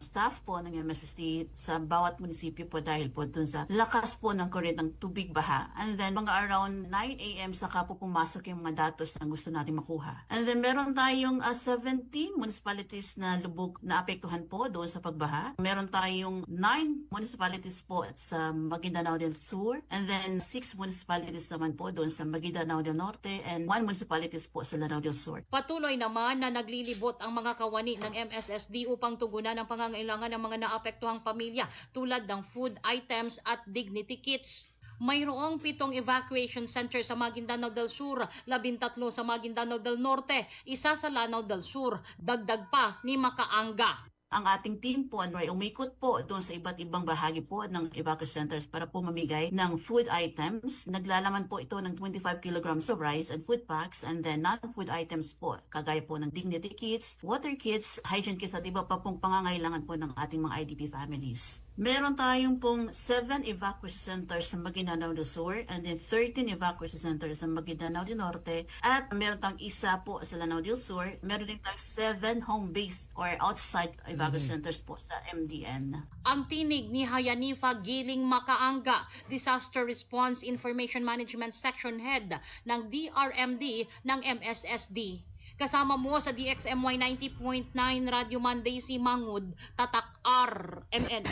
staff po ng MSSD sa bawat munisipyo po dahil po dun sa lakas po ng kurent ng tubig baha. And then mga around 9 a.m. saka po pumasok yung mga datos na gusto natin makuha. And then meron tayong 17 municipalities na lubog na apektuhan po doon sa pagbaha. Meron tayong 9 municipalities po sa Maguindanao del Sur. And then 6 municipalities naman po doon sa Maguindanao del Norte and 1 municipalities po sa Lanao del Sur. Patuloy naman na naglilibot ang mga kawani ng MSSD upang tugunan ang pangangailangan ng mga naapektuhang pamilya tulad ng food items at dignity kits. Mayroong 7 evacuation center sa Maguindanao del Sur, 13 sa Maguindanao del Norte, 1 sa Lanao del Sur, dagdag pa ni Makaanga. Ang ating team po ay umikot po doon sa iba't ibang bahagi po ng evacuation centers para po mamigay ng food items. Naglalaman po ito ng 25 kilograms of rice and food packs, and then non-food items po, kagaya po ng dignity kits, water kits, hygiene kits at iba pa pong pangangailangan po ng ating mga IDP families. Meron tayong pong 7 evacuation centers sa Maguindanao del Sur and then 13 evacuation centers sa Maguindanao del Norte at meron tayong isa po sa Lanao del Sur. Meron din tayong 7 home-based or outside evacuation centers po sa MDN. Ang tinig ni Hayanifa Giling Makaanga, Disaster Response Information Management Section Head ng DRMD ng MSSD. Kasama mo sa DXMY 90.9 Radio Monday si Mangud, Tatak RMN.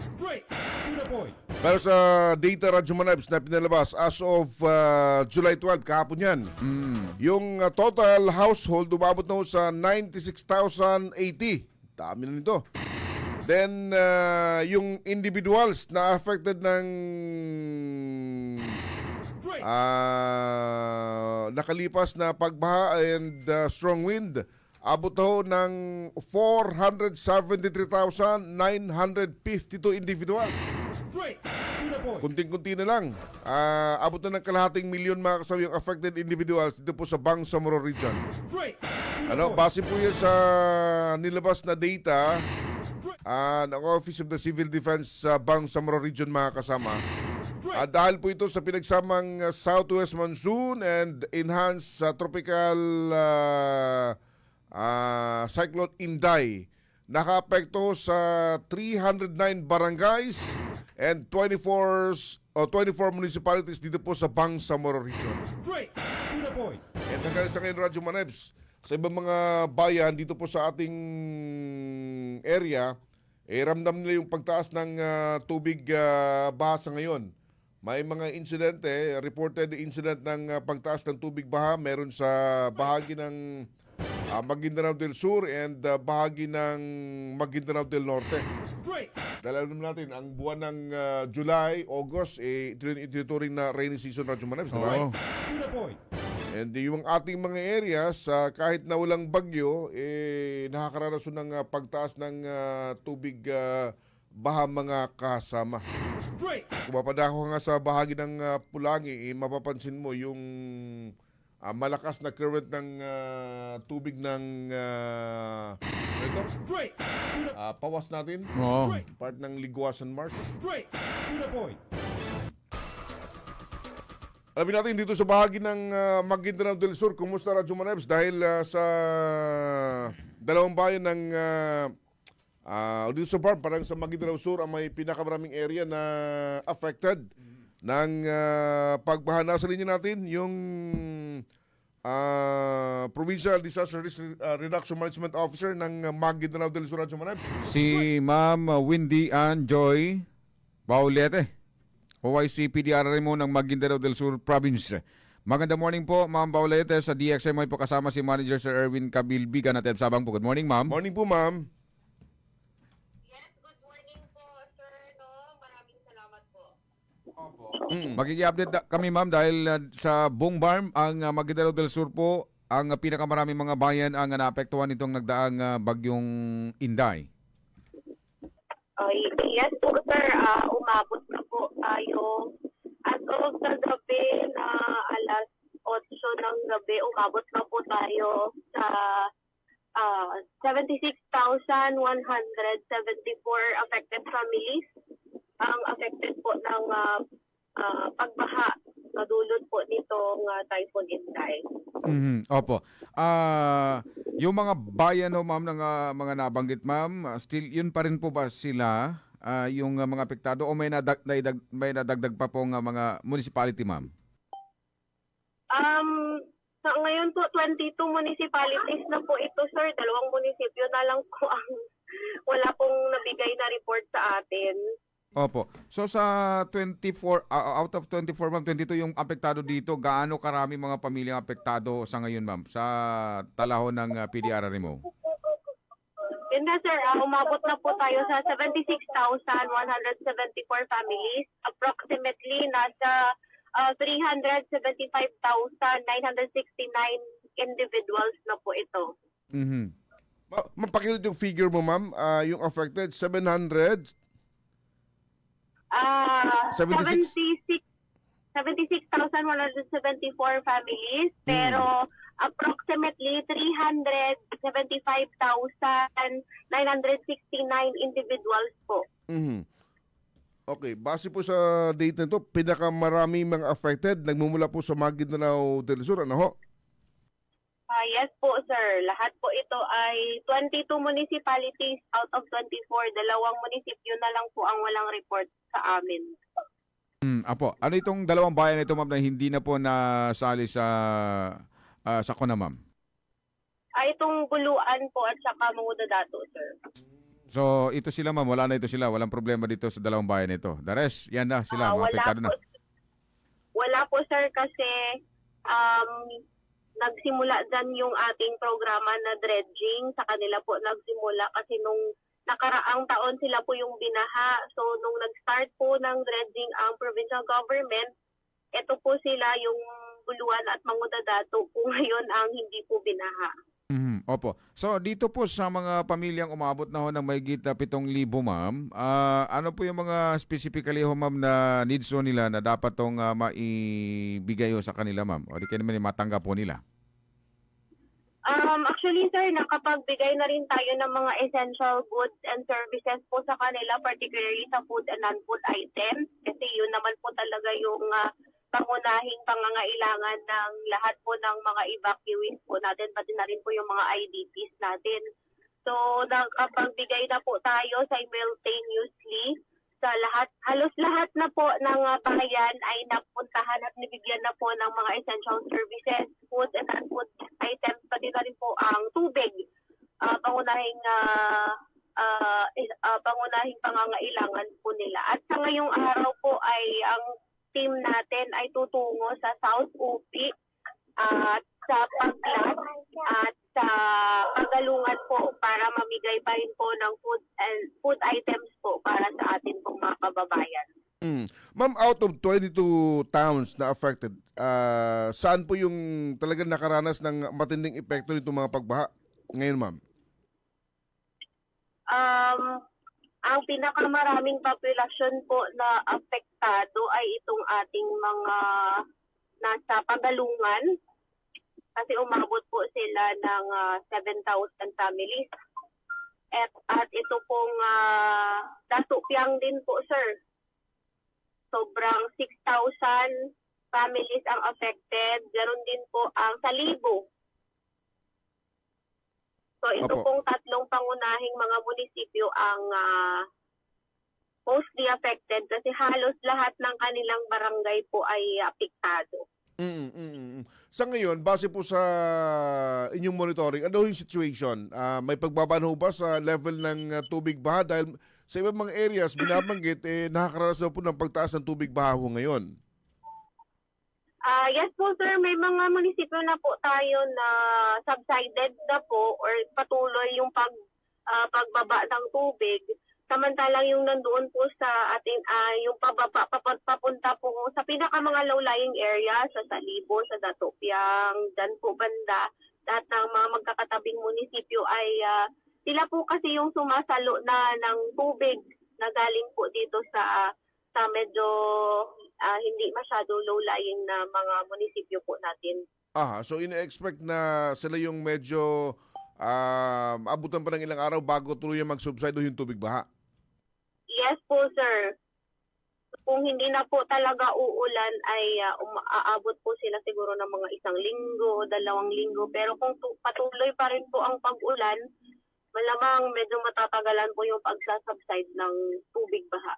Straight to the point. Pero sa data Radyo Manabs na pinalabas as of July 12, kahapon yan, yung total household umabot na sa 96,080. Dami na nito. Then, yung individuals na affected ng nakalipas na pagbaha and strong wind, abot ho ng 473,952 individuals. Straight to the point. Kunting-kunti na lang. Abot na ng kalahating milyon mga kasama yung affected individuals dito po sa Bangsamoro region. Straight to the point. Base po yan sa nilabas na data ng Office of the Civil Defense sa Bangsamoro region mga kasama. Dahil po ito sa pinagsamang southwest monsoon and enhanced tropical Cyclone Inday, nakaapekto sa 309 barangays and 24 municipalities dito po sa Bangsamoro region. Straight to the point. And hanggang sa ngayon, Radyo Manebs, sa ibang mga bayan dito po sa ating area, ramdam nila yung pagtaas ng tubig baha sa ngayon. May mga insidente, reported incident ng pagtaas ng tubig baha meron sa bahagi ng Maguindanao del Sur and bahagi ng Maguindanao del Norte. Dahil alam natin, ang buwan ng July, August, ituturing na rainy season, Radyo Manebs. To the point. And yung ating mga areas, kahit na walang bagyo, nakakaranasan ng pagtaas ng tubig baha mga kasama. Kung mapadako nga sa bahagi ng Pulangi, mapapansin mo yung malakas na current ng tubig ng pawas natin. Part ng Liguasan Marsh. Straight to the point. Alamin natin dito sa bahagi ng Maguindanao del Sur, kumusta Radyo Manebs? Dahil sa dalawang bayan ng dito sa BARM, parang sa Maguindanao Sur ang may pinakamaraming area na affected ng pagbaha. Nasa linya natin yung Provincial Disaster Risk Reduction Management Officer ng Maguindanao del Sur, Radyo Manebs. Si Ma'am Windy Ann Joy Baulete, OIC PDRMO ng Maguindanao del Sur Province. Magandang morning po, Ma'am Baulete. Sa DXMY po kasama si Manager Sir Erwin Kabilbigan at Sabang po. Good morning, Ma'am. Morning po, Ma'am. Magigi-update kami, ma'am, dahil sa buong BARM, ang Maguindanao del Sur po, ang pinakamaraming mga bayan ang naapektuhan nitong nagdaang bagyong Inday. Yes po sir, umabot na po tayo. As of kagabi na alas 8 ng gabi, umabot na po tayo sa 76,174 affected families. Ang affected po ng pagbaha kadulot po nitong Typhoon Inday. Opo. Yung mga bayan o ma'am ng mga nabanggit ma'am, still yun pa rin po ba sila yung mga apektado o may nadagdag pa pong mga municipality ma'am? Sa ngayon po 22 municipalities na po ito sir, 2 munisipyo na lang po ang wala pong nabigay na report sa atin. Opo. So sa 24 out of 24 ma'am, 22 yung apektado dito. Gaano karami mga pamilyang apektado sa ngayon ma'am sa talahon ng PDRRMO? Yun na sir, umabot na po tayo sa 76,174 families. Approximately nasa 375,969 individuals na po ito. Mapakilit yung figure mo ma'am, yung affected 76,174 families, pero approximately 375,969 individuals po. Okay, base po sa data nito, pinakamarami mga affected nagmumula po sa Maguindanao del Sur, ano ho? Yes po sir, lahat po ito ay 22 municipalities out of 24, 2 munisipyo na lang po ang walang report sa amin. Apo, ano itong dalawang bayan ito ma'am na hindi na po nasali sa Sakuna ma'am? Itong Buluan po at saka Mangudadato sir. So ito sila ma'am, wala na ito sila, walang problema dito sa dalawang bayan ito. The rest, yan na sila, mga apektado na. Wala po sir kasi nagsimula dyan yung ating programa na dredging. Sa kanila po nagsimula kasi nung nakaraang taon sila po yung binaha. So nung nag-start po ng dredging ang provincial government, ito po sila yung Buluan at Mangudadato po ngayon ang hindi po binaha. Opo. So dito po sa mga pamilyang umabot na ho ng mahigit 7,000 ma'am, ano po yung mga specifically ho ma'am na needs ho nila na dapat tong maibigay ho sa kanila ma'am? O di kayo naman matanggap po nila? Actually sir, nakapagbigay na rin tayo ng mga essential goods and services po sa kanila, particularly sa food and non-food items. Kasi yun naman po talaga yung pangunahing pangangailangan ng lahat po ng mga evacuees po natin, pati na rin po yung mga IDPs natin. So nakapagbigay na po tayo simultaneously sa lahat, halos lahat na po ng bayan ay napuntahan at nabigyan na po ng mga essential services, food and non-food items, pati na rin po ang tubig, pangunahing pangangailangan po nila. At sa ngayong araw po ay ang team natin ay tutungo sa South UP at sa Paglat at sa Pagalungan po para mamigay pa rin po ng food items po para sa atin pong mga kababayan. Ma'am, out of 22 towns na affected, saan po yung talagang nakaranas ng matinding epekto nitong mga pagbaha ngayon ma'am? Ang pinakamaraming populasyon po na apektado ay itong ating mga nasa Pagalungan kasi umabot po sila ng 7,000 families. At ito pong Datupiang din po sir. Sobrang 6,000 families ang affected. Ganon din po ang Salibo. So ito pong tatlong pangunahing mga munisipyo ang mostly affected kasi halos lahat ng kanilang barangay po ay apektado. Sa ngayon, base po sa inyong monitoring, ano yung situation? May pagbaba ba sa level ng tubig baha? Dahil sa ibang mga areas, binabanggit, nakakaranas na po ng pagtaas ng tubig baha ngayon. Yes po sir, may mga munisipyo na po tayo na subsided na po or patuloy yung pagbaba ng tubig. Samantalang yung nandoon po sa ating yung papunta po sa pinaka mga low-lying area sa Salibo, sa Datupiang, dyan po banda, lahat ng mga magkakatabing munisipyo ay sila po kasi yung sumasalo na ng tubig na galing po dito sa medyo hindi masyado low-lying na mga munisipyo po natin. So ina-expect na sila yung medyo abutan pa ng ilang araw bago tuluyang mag-subside o yung tubig baha? Yes po, sir. Kung hindi na po talaga uulan ay aabot po sila siguro ng mga 1 linggo o 2 linggo. Pero kung patuloy pa rin po ang pag-ulan, malamang medyo matatagalan po yung pagsasubside ng tubig baha.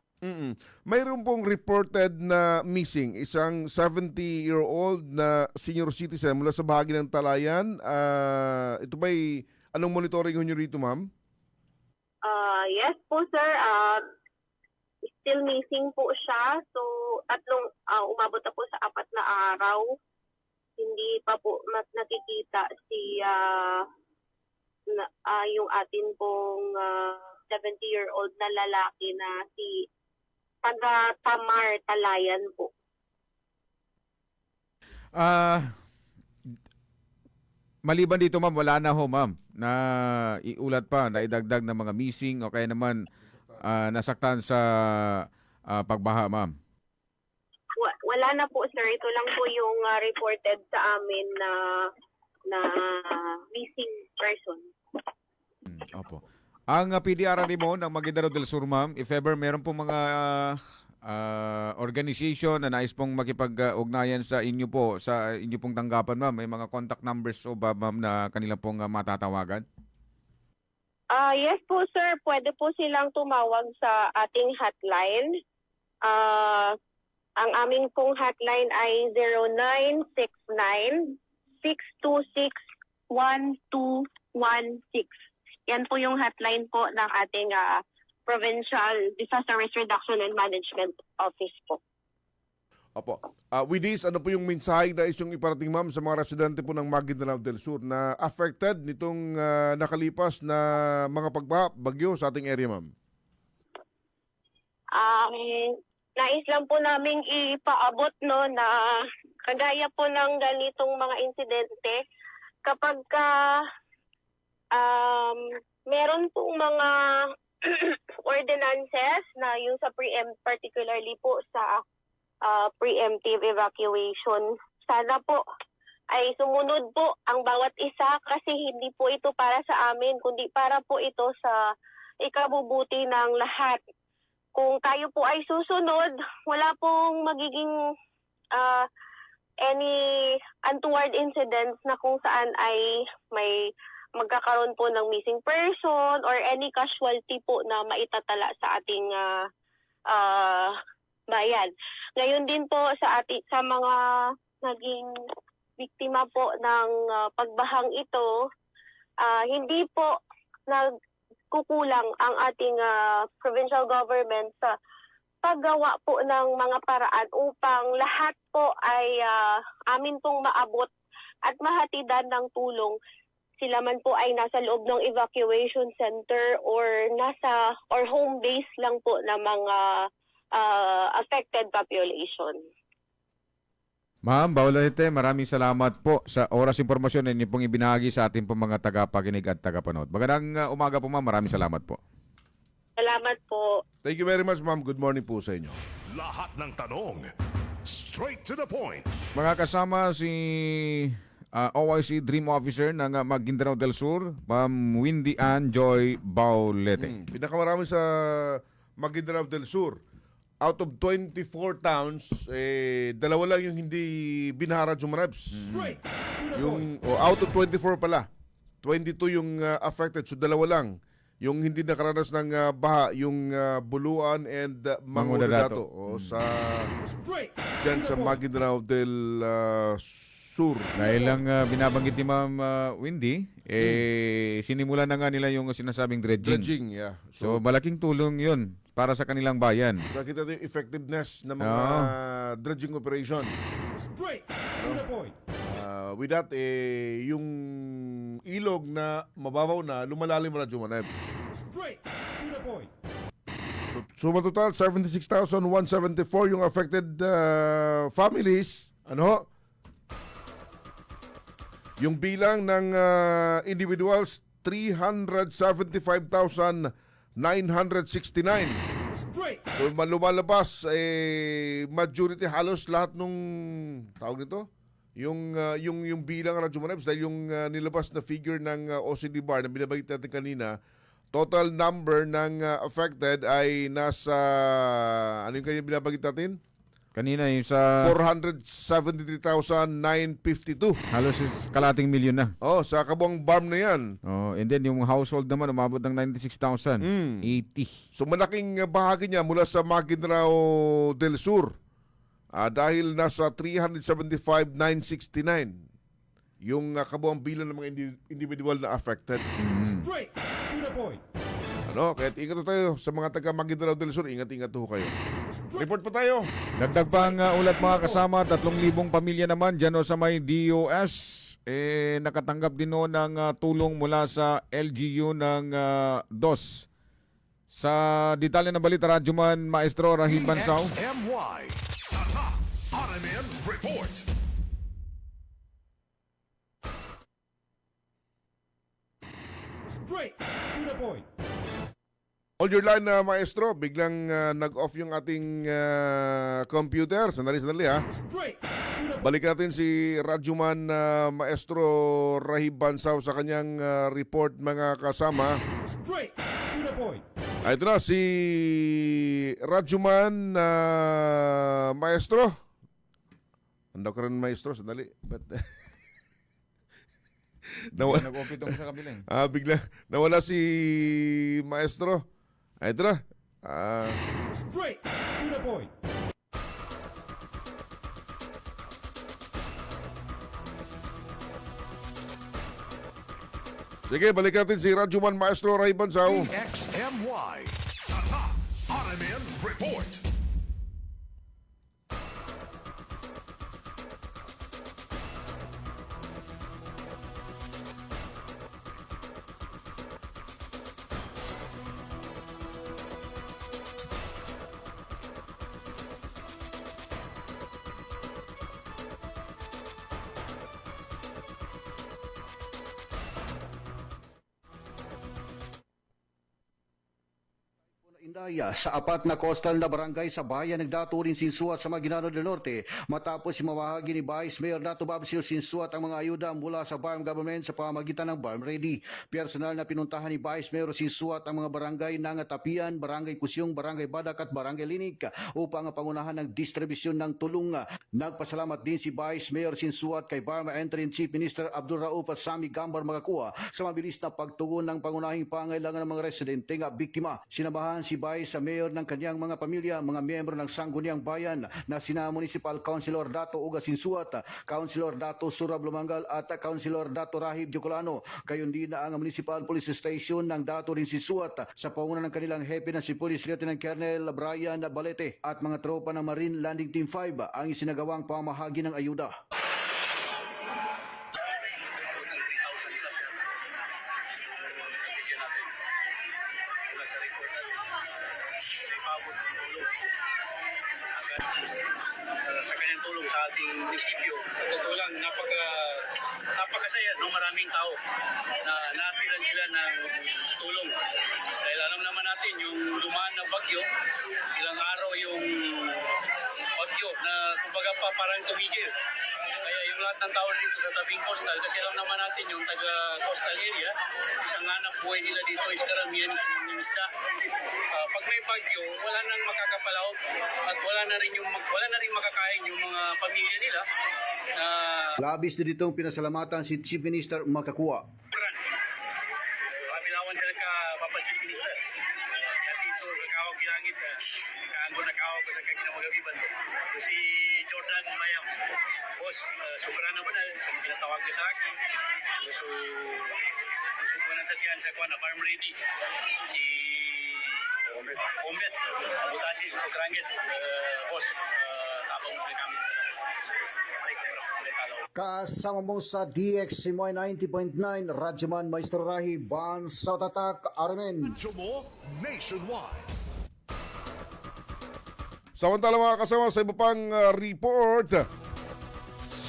Mayroon pong reported na missing, isang 70-year-old na senior citizen mula sa bahagi ng Talayan. Ito ba'y anong monitoring nyo rito, ma'am? Yes po, sir. Still missing po siya. So, umabot na po sa 4 na araw. Hindi pa po nakikita si yung atin pong 70-year-old na lalaki na si taga Tamar, Talayan po. Maliban dito, ma'am, wala na ho, ma'am, na iulat pa, na idagdag ng mga missing o kaya naman nasaktan sa pagbaha, ma'am? Wala na po, sir. Ito lang po yung reported sa amin na missing person. Opo. Ang PDR mo ng Maguindanao del Sur, ma'am, if ever meron pong mga organization na nais pong makipag-ugnayan sa inyo po, sa inyo pong tanggapan, ma'am, may mga contact numbers o ba, ma'am, na kanila pong matatawagan? Yes po, sir. Pwede po silang tumawag sa ating hotline. Ang aming pong hotline ay 0969-626-1216. Yan po yung hotline po ng ating Provincial Disaster Risk Reduction and Management Office po. Opo. With this, ano po yung mensahe na isyong iparating, ma'am, sa mga residente po ng Maguindanao del Sur na affected nitong nakalipas na mga bagyo sa ating area, ma'am? Nais lang po naming ipaabot na kagaya po ng ganitong mga insidente kapag meron pong mga ordinances na yung sa particularly po sa preemptive evacuation. Sana po ay sumunod po ang bawat isa kasi hindi po ito para sa amin kundi para po ito sa ikabubuti ng lahat. Kung tayo po ay susunod, wala pong magiging any untoward incidents na kung saan ay may magkakaroon po ng missing person or any casualty po na maitatala sa ating bayan. Ngayon din po sa mga naging biktima po ng pagbahang ito, hindi po nagkukulang ang ating provincial government sa paggawa po ng mga paraan upang lahat po ay amin pong maabot at mahatidan ng tulong. Sila man po ay nasa loob ng evacuation center or home base lang po ng mga affected population. Ma'am Baulete, maraming salamat po sa oras impormasyon na inyo pong ibinahagi sa ating pong mga tagapakinig at tagapanood. Magandang umaga po, ma'am. Maraming salamat po. Salamat po. Thank you very much, ma'am. Good morning po sa inyo. Lahat ng tanong, straight to the point. Mga kasama si OIC Dream Officer ng Maguindanao del Sur, Ma'am Windy Ann Joy Baulete. Pinakamarami sa Maguindanao del Sur. Out of 24 towns, 2 lang yung hindi binahara Jumaneps. Out of 24 pala. 22 yung affected, so 2 lang. Yung hindi nakaranas ng baha, yung Buluan and Mangudato. Diyan sa Maguindanao del Sur. Dahil lang binabanggit ni Ma'am Windy, sinimulan na nga nila yung sinasabing dredging. Dredging, yeah. So malaking tulong yun para sa kanilang bayan. Nakita natin yung effectiveness ng mga dredging operation. Straight to the point. With that, yung ilog na mababaw na, lumalalim na Jumaneps. Straight to the point. So matotal, 76,174 yung affected families. Ano? Yung bilang ng individuals, 375,969. Straight. So lumalabas majority halos lahat nung tawag nito yung bilang Radyo Manebs dahil yung nilabas na figure ng OCD-BAR na binabanggit natin kanina, total number ng affected ay nasa ano yung kanya binabanggit natin? Kanina yung sa 473,952. halos is kalating milyon na. Oh, sa kabuang BARM na yan. Oh, and then yung household naman umabot ng 96,000. 80. So malaking bahagi niya mula sa Maguindanao del Sur. Dahil nasa 375,969 yung kabuang bilang ng mga individual na affected. Straight to the point. Kaya ingat tayo sa mga taga Maguindanao del Sur. Ingat-ingat ho kayo. Report pa tayo. Dagdag pang ulat mga kasama, 3,000 pamilya naman dyan sa may DOS. Nakatanggap din ng tulong mula sa LGU ng DOS. Sa detalye ng balita, Radyoman Maestro Rahim Bansao. XMY. RMN Report. Straight to the point. Hold your line, Maestro. Biglang nag-off yung ating computer. Sandali ha. Straight to the point. Balik natin si Radyoman Maestro Rahib Bansao sa kanyang report, mga kasama. Straight to the point. Ito na si Radyoman Maestro. Ando ka rin, Maestro. Sandali. Nag-off itong sa kabilang. Bigla nawala si Maestro. Ito na. Straight to the point. Sige, balik natin si Radyoman Maestro Rahib Bansao. XMY. RMN Report. Indaya sa apat na coastal na barangay sa bayan nagdaturin Sinsuat sa Maguindanao del Norte matapos mamahagi ni Vice Mayor Dato Babsil Sinsuat ang mga ayuda mula sa BARM government sa pamamagitan ng BARM Ready. Personal na pinuntahan ni Vice Mayor Sinsuat ang mga barangay ng Tapian, Barangay Kusyong, Barangay Badak at Barangay Linig upang pangunahan ng distribusyon ng tulong. Nagpasalamat din si Vice Mayor Sinsuat kay BARM Interim Chief Minister Abdul Rauf at Sami Gambar Magakuha sa mabilis na pagtugon ng pangunahing pangailangan ng mga residente nga biktima. Sinabahan si Vice sa Mayor ng kanyang mga pamilya, mga miyembro ng Sangguniang Bayan na sina Municipal Councilor Dato Uga Sinsuat, Councilor Dato Surab Lumangal at Councilor Dato Rahib Jocolano. Gayon din na ang Municipal Police Station ng Dato rin Sinsuat sa panguna ng kanilang hepe na si Police Lieutenant Colonel Brian Balete at mga tropa ng Marine Landing Team 5 ang isinagawang pamahagi ng ayuda. Sa kanyang tulong sa ating munisipyo. Sa totoo lang, napakasaya ng maraming tao na napilan sila ng tulong. Dahil alam naman natin, yung dumaan na bagyo, ilang araw yung bagyo na kumbaga pa parang tumigil. Kaya yung lahat ng tao dito sa tabing coastal, kasi alam naman natin yung taga-coastal area, isang hanap buhay nila dito is karamihan ng isda. Pag may bagyo, wala nang makakapalaot at wala na rin makakain yung mga pamilya nila. Labis na ditong pinasalamatan si Chief Minister Makakuha. Pinawan sila ka Papa Chief Minister. Kaya dito, kakawag kilangit, kaanggo na kawag ko sa kaginamagabiban to. So si Jordan Mayam, boss, sobra naman na, pinatawag niya sa akin. So, gusto ko na sa tiyan sa kuha na farm ready. Si Ombet, Butasi, Sokrangit, boss, tapang sa kami. Kasama mo sa DXMY 90.9, Radyoman Maestro Rahi, Bansao Tatak, Armen. Radyo nationwide. Samantala mga kasama sa iba pang report.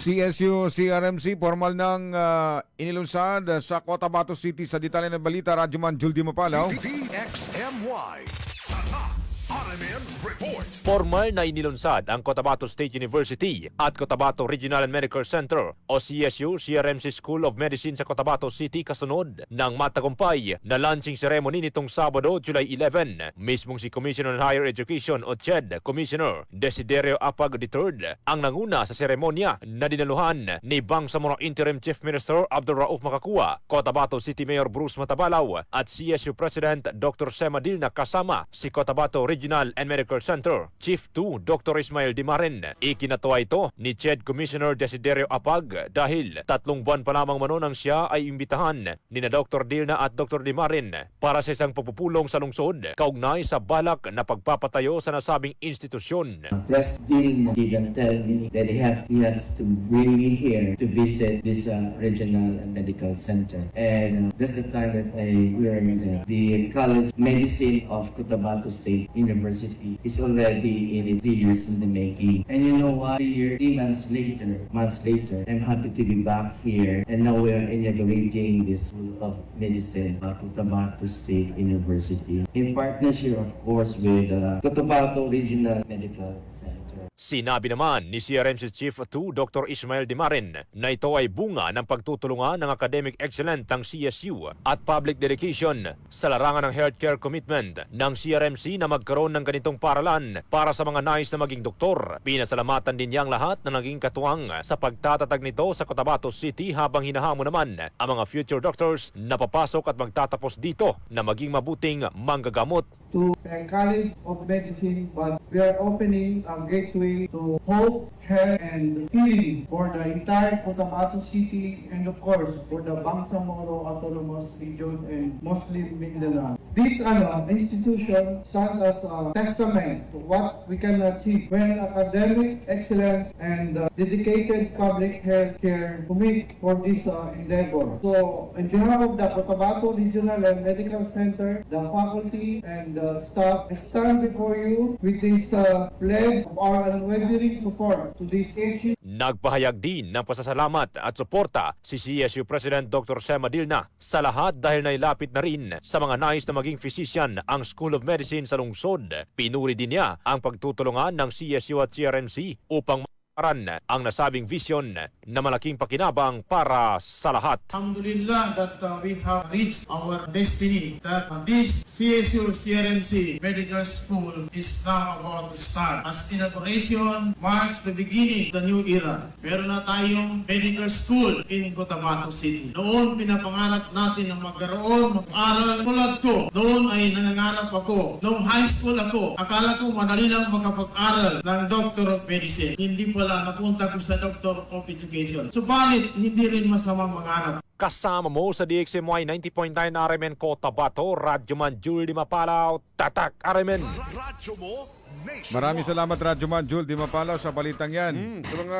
CSU, CRMC, formal ng inilunsad sa Cotabato City sa detalye ng balita, Radyoman Juldi Mapalaw. DXMY. RMN Report. Formal na inilunsad ang Cotabato State University at Cotabato Regional and Medical Center o CSU CRMC School of Medicine sa Cotabato City kasunod ng matagumpay na launching ceremony nitong Sabado, July 11. Mismong si Commissioner on Higher Education o CHED Commissioner Desiderio Apag III ang nanguna sa seremonya na dinaluhan ni Bangsamoro Interim Chief Minister Abdul Rauf Makakua, Cotabato City Mayor Bruce Matabalaw at CSU President Dr. Sema Dilna kasama si Cotabato Regional and Medical Center Chief 2 Dr. Ismael Dimarin. Ikinatuwa ito ni CHED Commissioner Desiderio Apag dahil 3 buwan pa lamang mano nang siya ay imbitahan ni na Dr. Dilna at Dr. Dimarin para sa isang pagpupulong sa lungsod kaugnay sa balak na pagpapatayo sa nasabing institusyon. President Dilna didn't tell me that he has to bring me here to visit this regional and medical center, and that's the time that I learned the College Medicine of Cotabato State University is already in its 3 years in the making. And you know what? 3 months later, I'm happy to be back here, and now we are inaugurating this School of Medicine at Cotabato State University in partnership, of course, with Cotabato Regional Medical Center. Sinabi naman ni CRMC Chief 2 Dr. Ismael Dimarin na ito ay bunga ng pagtutulungan ng academic excellence ng CSU at public dedication sa larangan ng healthcare commitment ng CRMC na magkaroon ng ganitong paralan para sa mga nais na maging doktor. Pinasalamatan din niyang lahat na naging katuwang sa pagtatatag nito sa Cotabato City habang hinahamon naman ang mga future doctors na papasok at magtatapos dito na maging mabuting manggagamot. To the College of Medicine, but we are opening a gateway to hope, health, and healing for the entire Cotabato City and of course for the Bangsamoro Autonomous Region and Muslim Mindanao. This institution stands as a testament to what we can achieve when academic excellence and dedicated public health care commit for this endeavor. So, on behalf of the Cotabato Regional and Medical Center, the faculty and staff, I stand before you with this pledge of our unwavering support to this issue. Nagpahayag din ng pasasalamat at suporta si CSU President Dr. Sema Dilna sa lahat dahil nailapit na rin sa mga nais na maging physician ang School of Medicine sa lungsod. Pinuri din niya ang pagtutulungan ng CSU at CRMC upang ang nasabing vision na malaking pakinabang para sa lahat. Alhamdulillah that we have reached our destiny, that this CSU CRMC Medical School is now about to start. As inauguration marks the beginning of the new era. Meron na tayong medical school in Cotabato City. Noon pinapangarap natin na magkaroon, mag-aral. Tulad ko, noon ay nangangarap ako. Noong high school ako, akala ko madali lang makapag-aral ng Doctor of Medicine. Hindi pala napunta ko sa Doctor of Education. Subalit, hindi rin masamang mangarap. Kasama mo sa DXMY 90.9 RMN Cotabato, Radyoman Jul Di Mapalaw, Tatak RMN. Maraming salamat Radyoman Jul Di Mapalaw sa balitang yan. Sa mga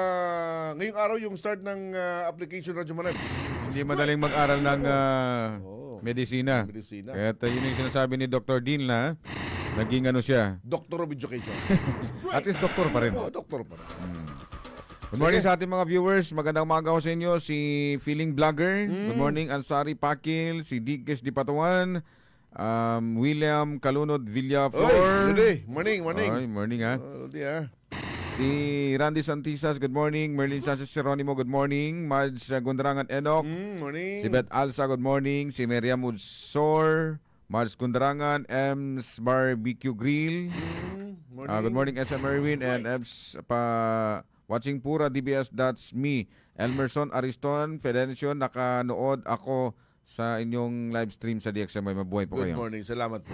ngayong araw yung start ng application Radyoman. Hindi madaling mag-aral ng medisina. Kaya yun yung sinasabi ni Dr. Dean na naging siya. Doctor of Education. At least doktor pa rin. Doktor pa rin. Good morning sa ating mga viewers. Magandang umaga ko sa inyo. Si Feeling Vlogger. Good morning. Ansari Pakil. Si Dikes Dipatuan. William Kalunod Villaflor. Morning. Oy, morning ha. Si Randy Santisas, good morning. Merlin Sanchez Geronimo, good morning. Mads Gundarangan Enoch. Morning. Si Beth Alsa, good morning. Si Miriam Udsor. Mads Gundarangan. Ems Barbecue Grill. Good morning, SM Merwin. And Ems watching Pura DBS, that's me. Elmerson Ariston, Fedencio, nakanood ako sa inyong live stream sa DXMY. Mabuhay po kayo. Good morning, salamat po.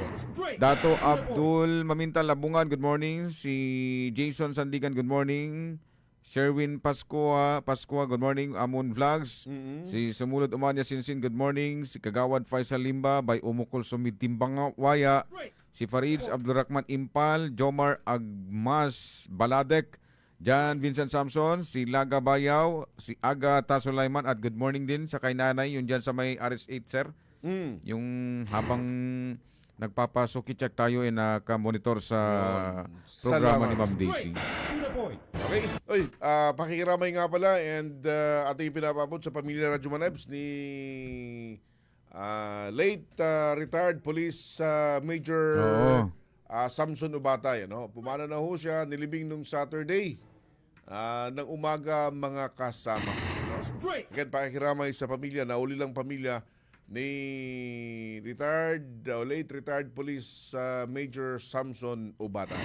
Dato Abdul Mamintal Labungan, good morning. Si Jason Sandigan, good morning. Sherwin Pascua, good morning. Amon Vlogs. Si Sumulod Umanya Sinsin, good morning. Si Kagawad Faisal Limba, by Umukol Sumid Timbang Waya. Si Farids Abdurrahman Impal, Jomar Agmas Baladek, Jan Vincent Samson, si Laga Bayaw, si Aga Tasulaiman, at good morning din sa kay nanay, yun dyan sa may RH8, sir. Yung habang nagpapasuki-check tayo naka-monitor sa programa ni Ma'am Daisy. Okay. Oy, pakikiramay nga pala and ating pinapabot sa pamilya Radyo Manebs ni late retired police Major Samson Ubatay. Pumana na ho siya, nilibing nung Saturday ng umaga mga kasama. Again, pakikiramay sa pamilya, naulilang pamilya ni late retired police Major Samson Ubatay.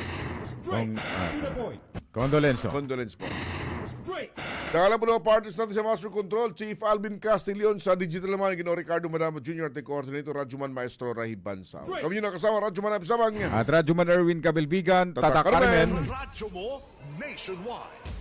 Condolence po. Sa kalan po ng parties natin sa Master Control, Chief Alvin Castillon, sa Digital naman, Gino Ricardo Madama Jr. at Coordinator Radyoman Maestro Rahib Bansaw. Kami yung nakasama, Radyoman Abisabang. At Radyoman Erwin Kabilbigan, Tata Carmen. Radyo mo nationwide.